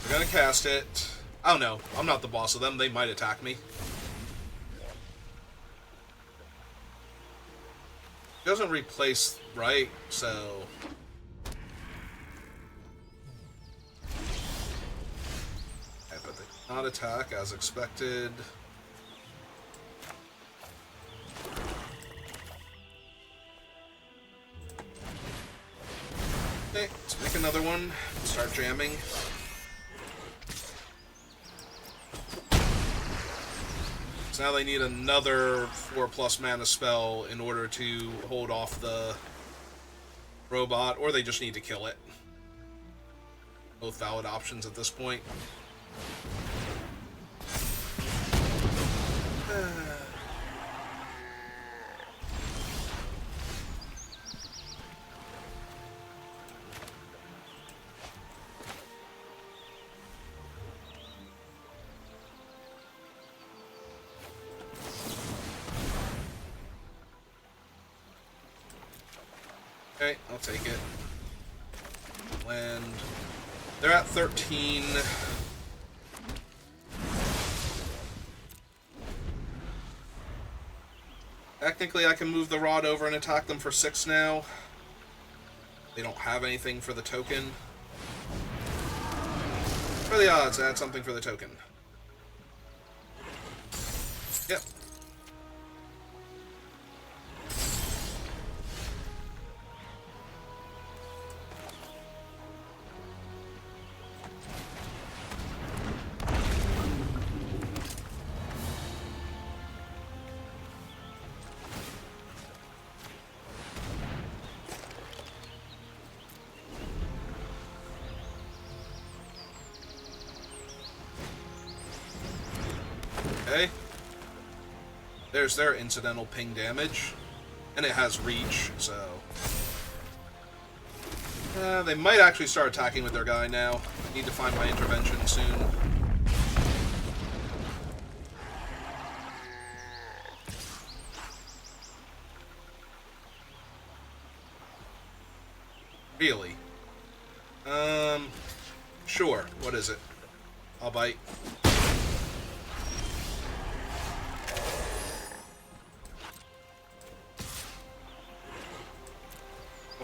They're gonna cast it. Oh no, I'm not the boss of them. They might attack me. It doesn't replace, right? So... Not attack as expected. Okay, let's make another one. Start jamming. So now they need another 4+ mana spell in order to hold off the robot, or they just need to kill it. Both valid options at this point. Okay, I'll take it. Land. They're at 13. Technically, I can move the rod over and attack them for 6 now. They don't have anything for the token. For the odds, add something for the token. Yep. Okay. There's their incidental ping damage. And it has reach, so... they might actually start attacking with their guy now. Need to find my intervention soon. Really? Sure. What is it? I'll bite.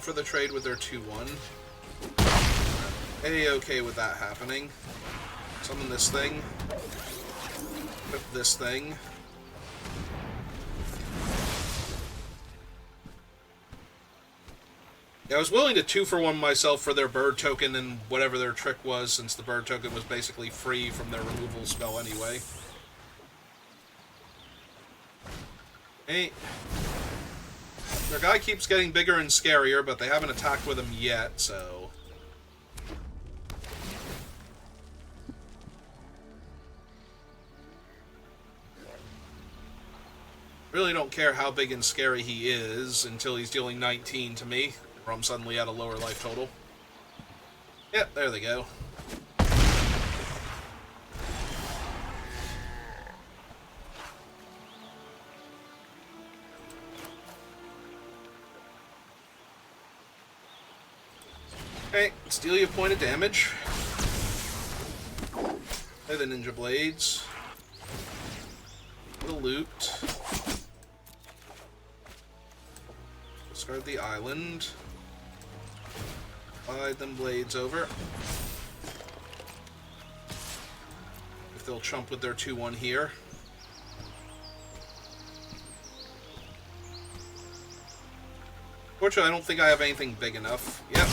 For the trade with their 2/1. A-okay with that happening. Summon this thing. Equip this thing. Yeah, I was willing to 2-for-1 myself for their bird token and whatever their trick was, since the bird token was basically free from their removal spell anyway. Hey. Their guy keeps getting bigger and scarier, but they haven't attacked with him yet, so... Really don't care how big and scary he is until he's dealing 19 to me, or I'm suddenly at a lower life total. Yep, there they go. Okay, let's deal you a point of damage. Play the Ninja Blades. The loot. Discard the island. Slide them blades over. If they'll chump with their 2-1 here. Fortunately, I don't think I have anything big enough. Yep.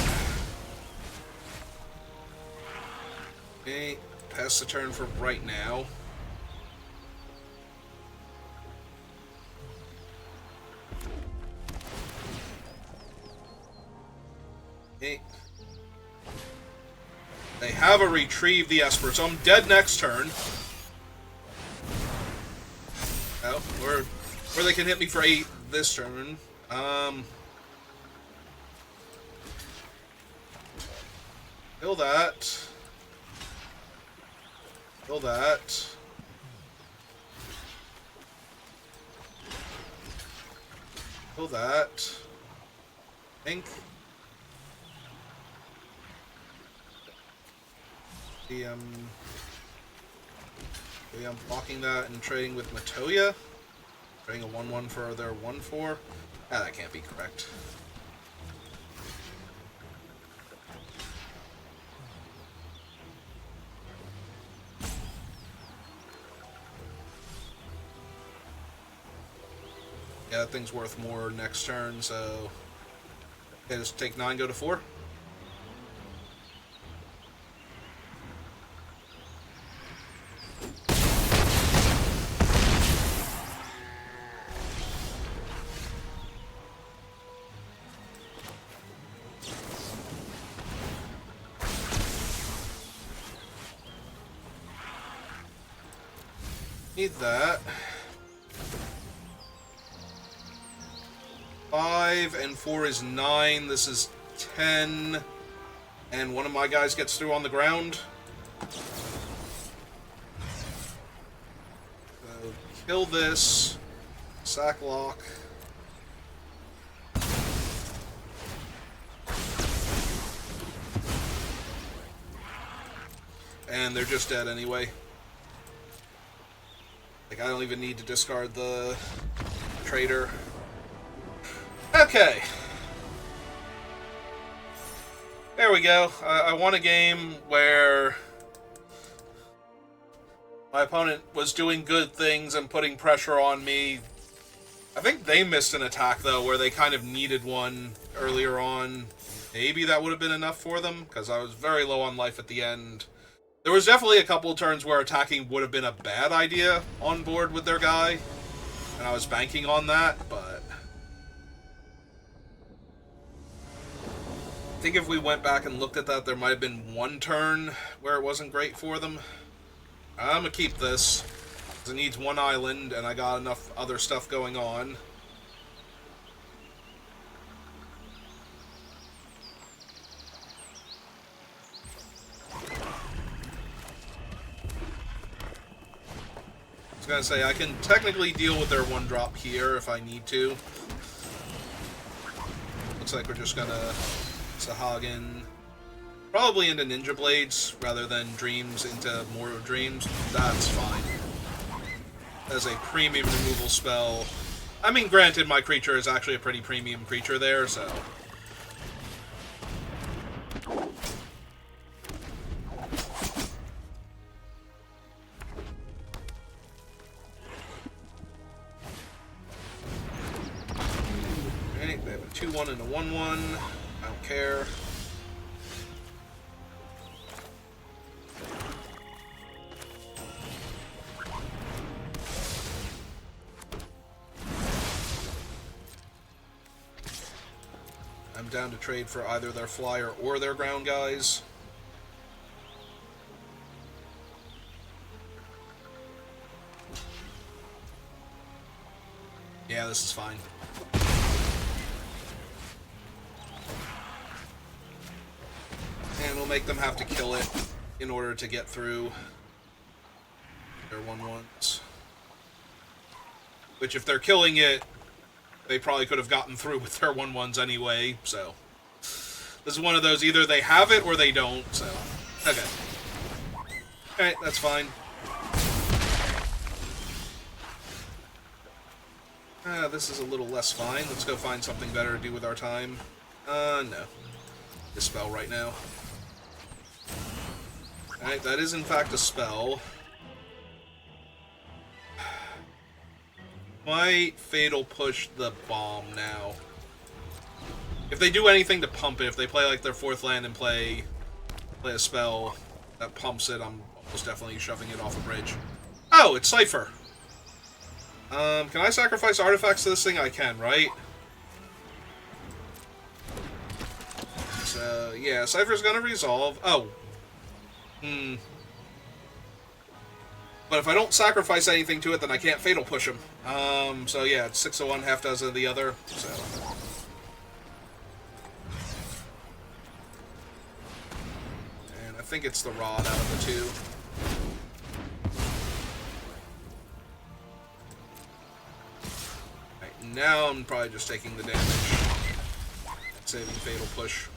Okay, pass the turn for right now. Okay. They have a retrieve the Esper, so I'm dead next turn. Oh, or they can hit me for 8 this turn. Kill that. Kill that. Kill that. Think. I'm blocking that and trading with Matoya. Trading a 1-1 for their 1-4. Ah, that can't be correct. Yeah, that thing's worth more next turn, so... Okay, just take 9, go to 4. Need that. 5 and 4 is 9. This is 10. And one of my guys gets through on the ground. So kill this. Sack lock. And they're just dead anyway. Like, I don't even need to discard the trader. Okay. There we go. I won a game where my opponent was doing good things and putting pressure on me. I think they missed an attack, though, where they kind of needed one earlier on. Maybe that would have been enough for them, because I was very low on life at the end. There was definitely a couple of turns where attacking would have been a bad idea on board with their guy, and I was banking on that, but... I think if we went back and looked at that, there might have been one turn where it wasn't great for them. I'm gonna keep this, because it needs one island, and I got enough other stuff going on. I was gonna say, I can technically deal with their 1-drop here if I need to. Looks like we're just gonna Sahagin probably into Ninja Blades rather than Dreams into more Dreams. That's fine. As a premium removal spell. I mean, granted, my creature is actually a pretty premium creature there, so... Okay, they have a 2-1 and a 1-1. I care. I'm down to trade for either their flyer or their ground guys. Yeah, this is fine. And we'll make them have to kill it in order to get through their 1/1s. Which, if they're killing it, they probably could have gotten through with their 1/1s anyway, so. This is one of those, either they have it or they don't, so. Okay. Alright, that's fine. This is a little less fine. Let's go find something better to do with our time. No. Dispel right now. Alright, that is in fact a spell. Might Fatal Push the bomb now. If they do anything to pump it, if they play like their 4th land and play a spell that pumps it, I'm almost definitely shoving it off a bridge. Oh, it's Cypher! Can I sacrifice artifacts to this thing? I can, right? So, yeah, Cypher's gonna resolve. Oh. But if I don't sacrifice anything to it, then I can't Fatal Push him. So yeah, it's 6 of one, half dozen of the other, so. And I think it's the Rod out of the two. Right, now I'm probably just taking the damage. Saving Fatal Push.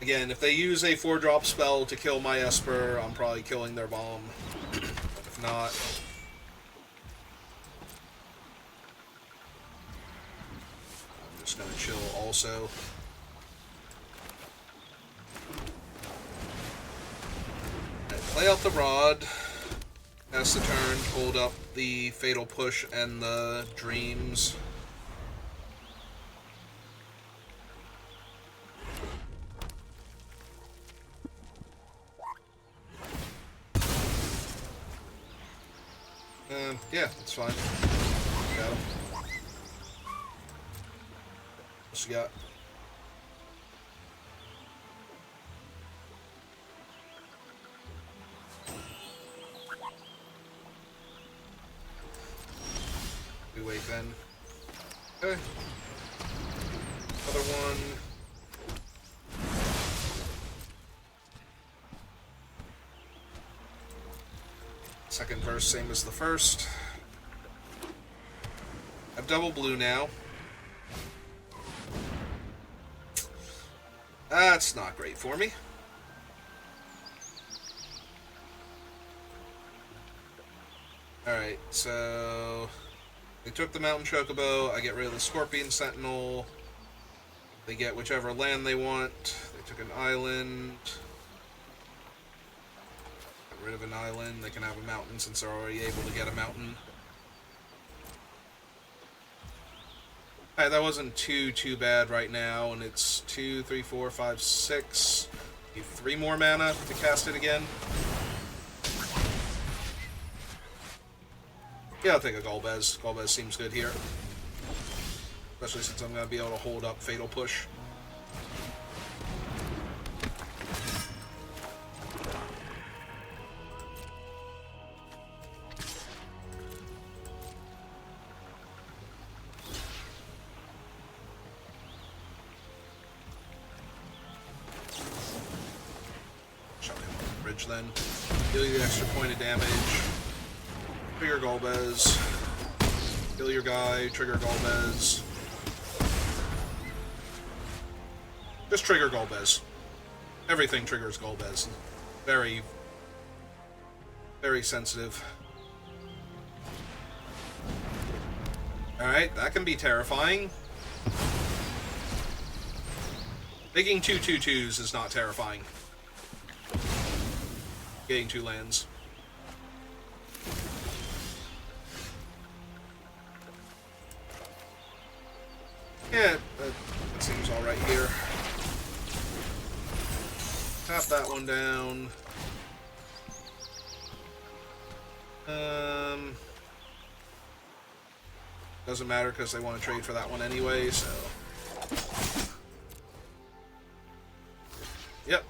Again, if they use a 4-drop spell to kill my Esper, I'm probably killing their bomb. But if not... I'm just gonna chill also. Right, play out the Rod. Pass the turn, hold up the Fatal Push and the Dreams. Yeah, that's fine. Got him. What's you got? We wait then. Okay. Other one. Second verse, same as the first. I have double blue now. That's not great for me. Alright, so... They took the Mountain Chocobo, I get rid of the Scorpion Sentinel. They get whichever land they want. They took an island. Get rid of an island, they can have a mountain since they're already able to get a mountain. Alright, that wasn't too bad right now, and it's 2, 3, 4, 5, 6. Need 3 more mana to cast it again. Yeah, I'll take a Golbez. Golbez seems good here. Especially since I'm going to be able to hold up Fatal Push. Then deal you the extra point of damage, trigger Golbez, kill your guy, trigger Golbez, just trigger Golbez. Everything triggers Golbez. Very, very sensitive. Alright, that can be terrifying. Making 2/2/2s is not terrifying. Getting 2 lands. Yeah, that seems alright here. Tap that one down. Doesn't matter because they want to trade for that one anyway, so... Yep.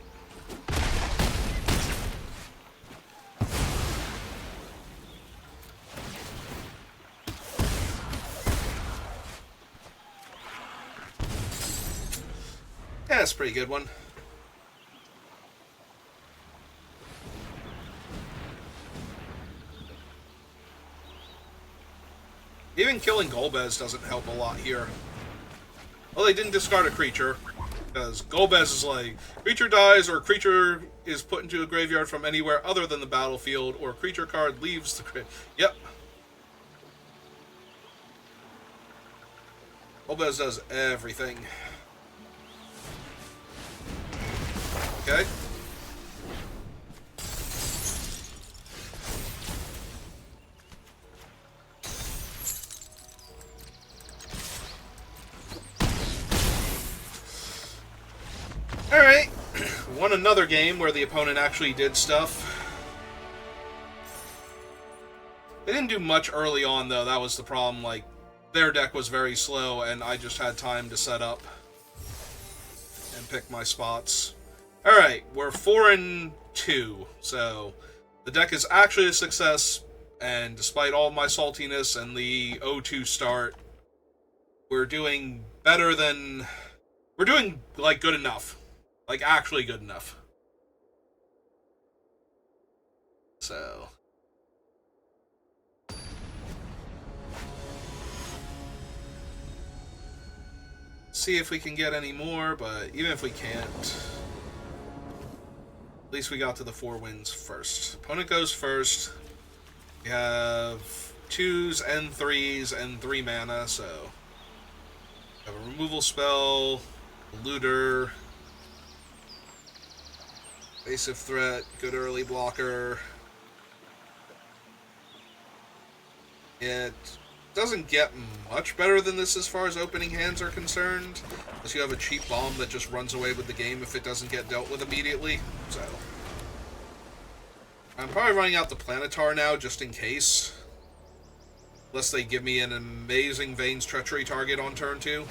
Yeah, that's a pretty good one. Even killing Golbez doesn't help a lot here. Well, they didn't discard a creature, because Golbez is like, creature dies or creature is put into a graveyard from anywhere other than the battlefield, or creature card leaves the graveyard. Yep. Golbez does everything. Okay. Alright. Won another game where the opponent actually did stuff. They didn't do much early on, though. That was the problem. Like, their deck was very slow, and I just had time to set up and pick my spots. Alright, we're 4-2, so the deck is actually a success, and despite all my saltiness and the 0-2 start, we're doing better than... We're doing, like, good enough. Like, actually good enough. So... see if we can get any more, but even if we can't... At least we got to the 4 wins first. Opponent goes first. We have 2s and 3s and 3 mana, so... We have a removal spell, a looter, evasive threat, good early blocker. It doesn't get much better than this as far as opening hands are concerned, unless you have a cheap bomb that just runs away with the game if it doesn't get dealt with immediately. So I'm probably running out the Planetar now just in case, unless they give me an amazing Vane's Treachery target on turn 2.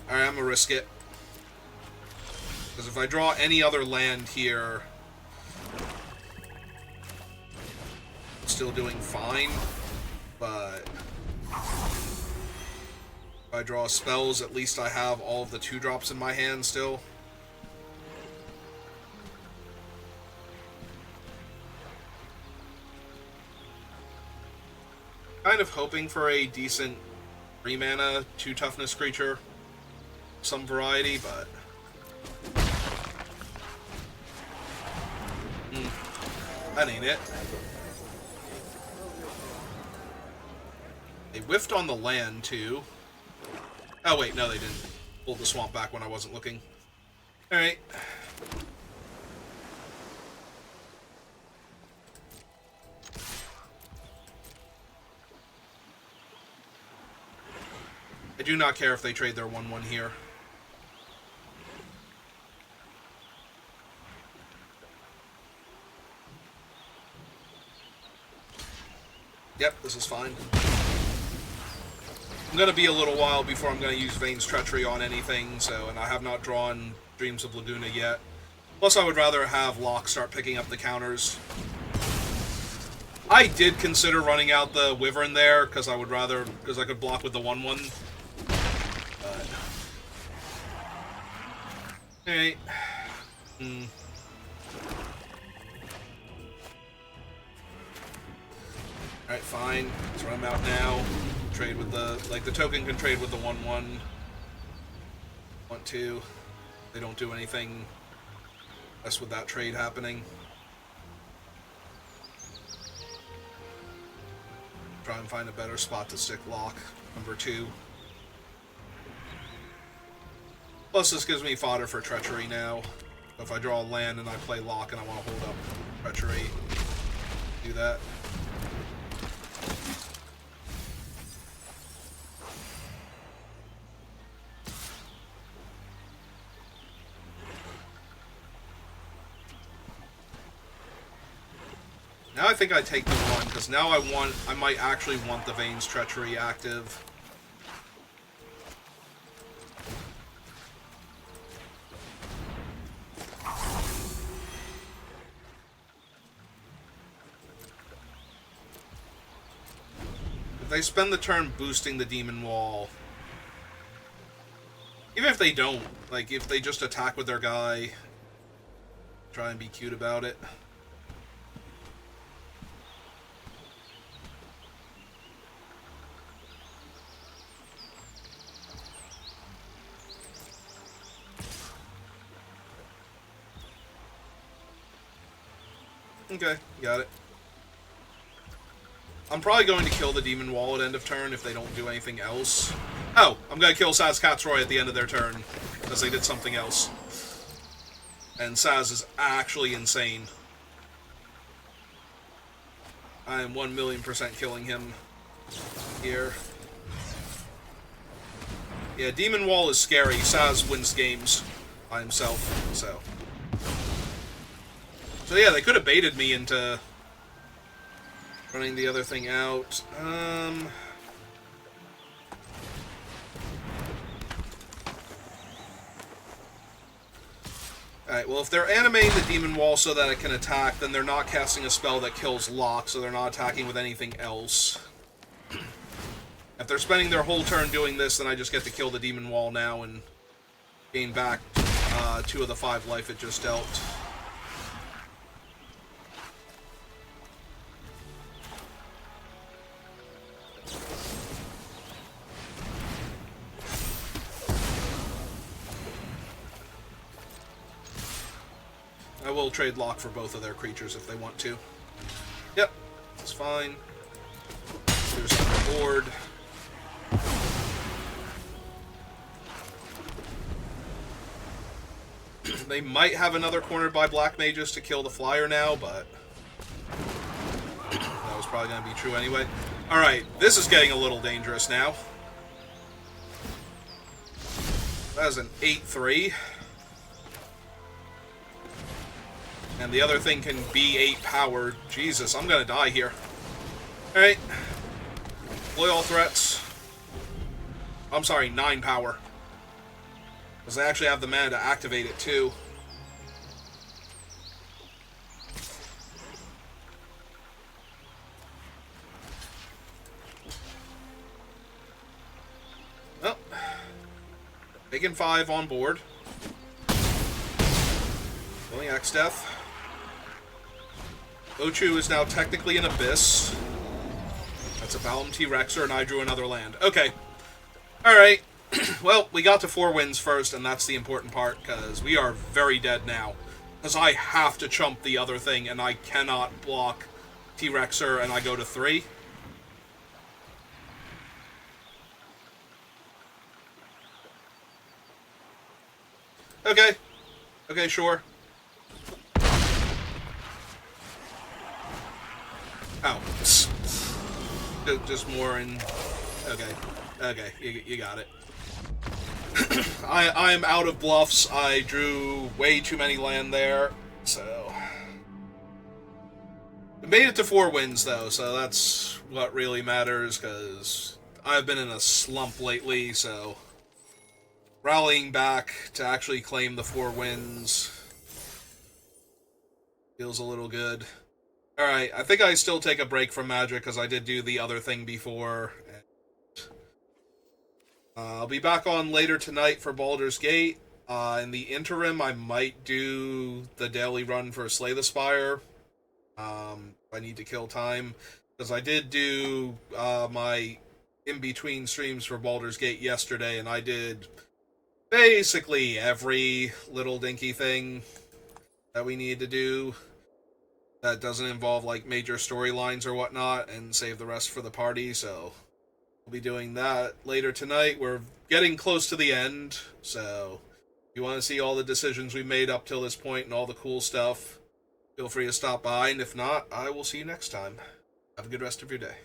Alright, I'm gonna risk it. Because if I draw any other land here, I'm still doing fine. But if I draw spells, at least I have all of the 2-drops in my hand still. Kind of hoping for a decent 3-mana, 2-toughness creature. Some variety, but... that ain't it. They whiffed on the land, too. Oh, wait, no, they didn't. Pulled the swamp back when I wasn't looking. Alright. I do not care if they trade their 1-1 here. Yep, this is fine. I'm going to be a little while before I'm going to use Vane's Treachery on anything, so, and I have not drawn Dreams of Laguna yet. Plus, I would rather have Locke start picking up the counters. I did consider running out the Wyvern there, because I could block with the 1-1. But... alright. Alright, fine. Let's run them out now. Trade with the... like, the token can trade with the 1-1. 1-2. They don't do anything less with that trade happening. Try and find a better spot to stick Locke, number 2. Plus, this gives me fodder for Treachery now. If I draw a land and I play Locke and I want to hold up Treachery... do that. Now I think I take the one, because now I might actually want the Vayne's Treachery active. If they spend the turn boosting the Demon Wall, even if they don't, like, if they just attack with their guy, try and be cute about it. Okay, got it. I'm probably going to kill the Demon Wall at end of turn if they don't do anything else. Oh, I'm going to kill Saz Katzroy at the end of their turn, because they did something else. And Saz is actually insane. I am 1,000,000% killing him here. Yeah, Demon Wall is scary. Saz wins games by himself, so... So yeah, they could have baited me into running the other thing out. Alright, well if they're animating the Demon Wall so that it can attack, then they're not casting a spell that kills Locke, so they're not attacking with anything else. If they're spending their whole turn doing this, then I just get to kill the Demon Wall now and gain back 2 of the 5 life it just dealt. I will trade Locke for both of their creatures if they want to. Yep, that's fine. There's the board. They might have another cornered by Black Mages to kill the flyer now, but that was probably going to be true anyway. Alright, this is getting a little dangerous now. That is an 8-3. And the other thing can be 8 power. Jesus, I'm gonna die here. Alright. Deploy all threats. I'm sorry, 9 power. Because I actually have the mana to activate it too. Well. Taking 5 on board. Killing X-Death. Ochu is now technically an Abyss. That's a Balam T-Rexer, and I drew another land. Okay. Alright. Well, we got to 4 wins first, and that's the important part, because we are very dead now. Because I have to chump the other thing, and I cannot block T-Rexer, and I go to 3. Okay. Okay, sure. Oh. Just more in... Okay. Okay, you got it. I'm out of bluffs. I drew way too many land there, so... We made it to 4 wins, though, so that's what really matters, because I've been in a slump lately, so... Rallying back to actually claim the 4 wins feels a little good. Alright, I think I still take a break from Magic, because I did do the other thing before. I'll be back on later tonight for Baldur's Gate. In the interim, I might do the daily run for Slay the Spire. I need to kill time. Because I did do my in-between streams for Baldur's Gate yesterday, and I did basically every little dinky thing that we need to do that doesn't involve, like, major storylines or whatnot, and save the rest for the party, so we'll be doing that later tonight. We're getting close to the end, so if you want to see all the decisions we made up till this point and all the cool stuff, feel free to stop by, and if not, I will see you next time. Have a good rest of your day.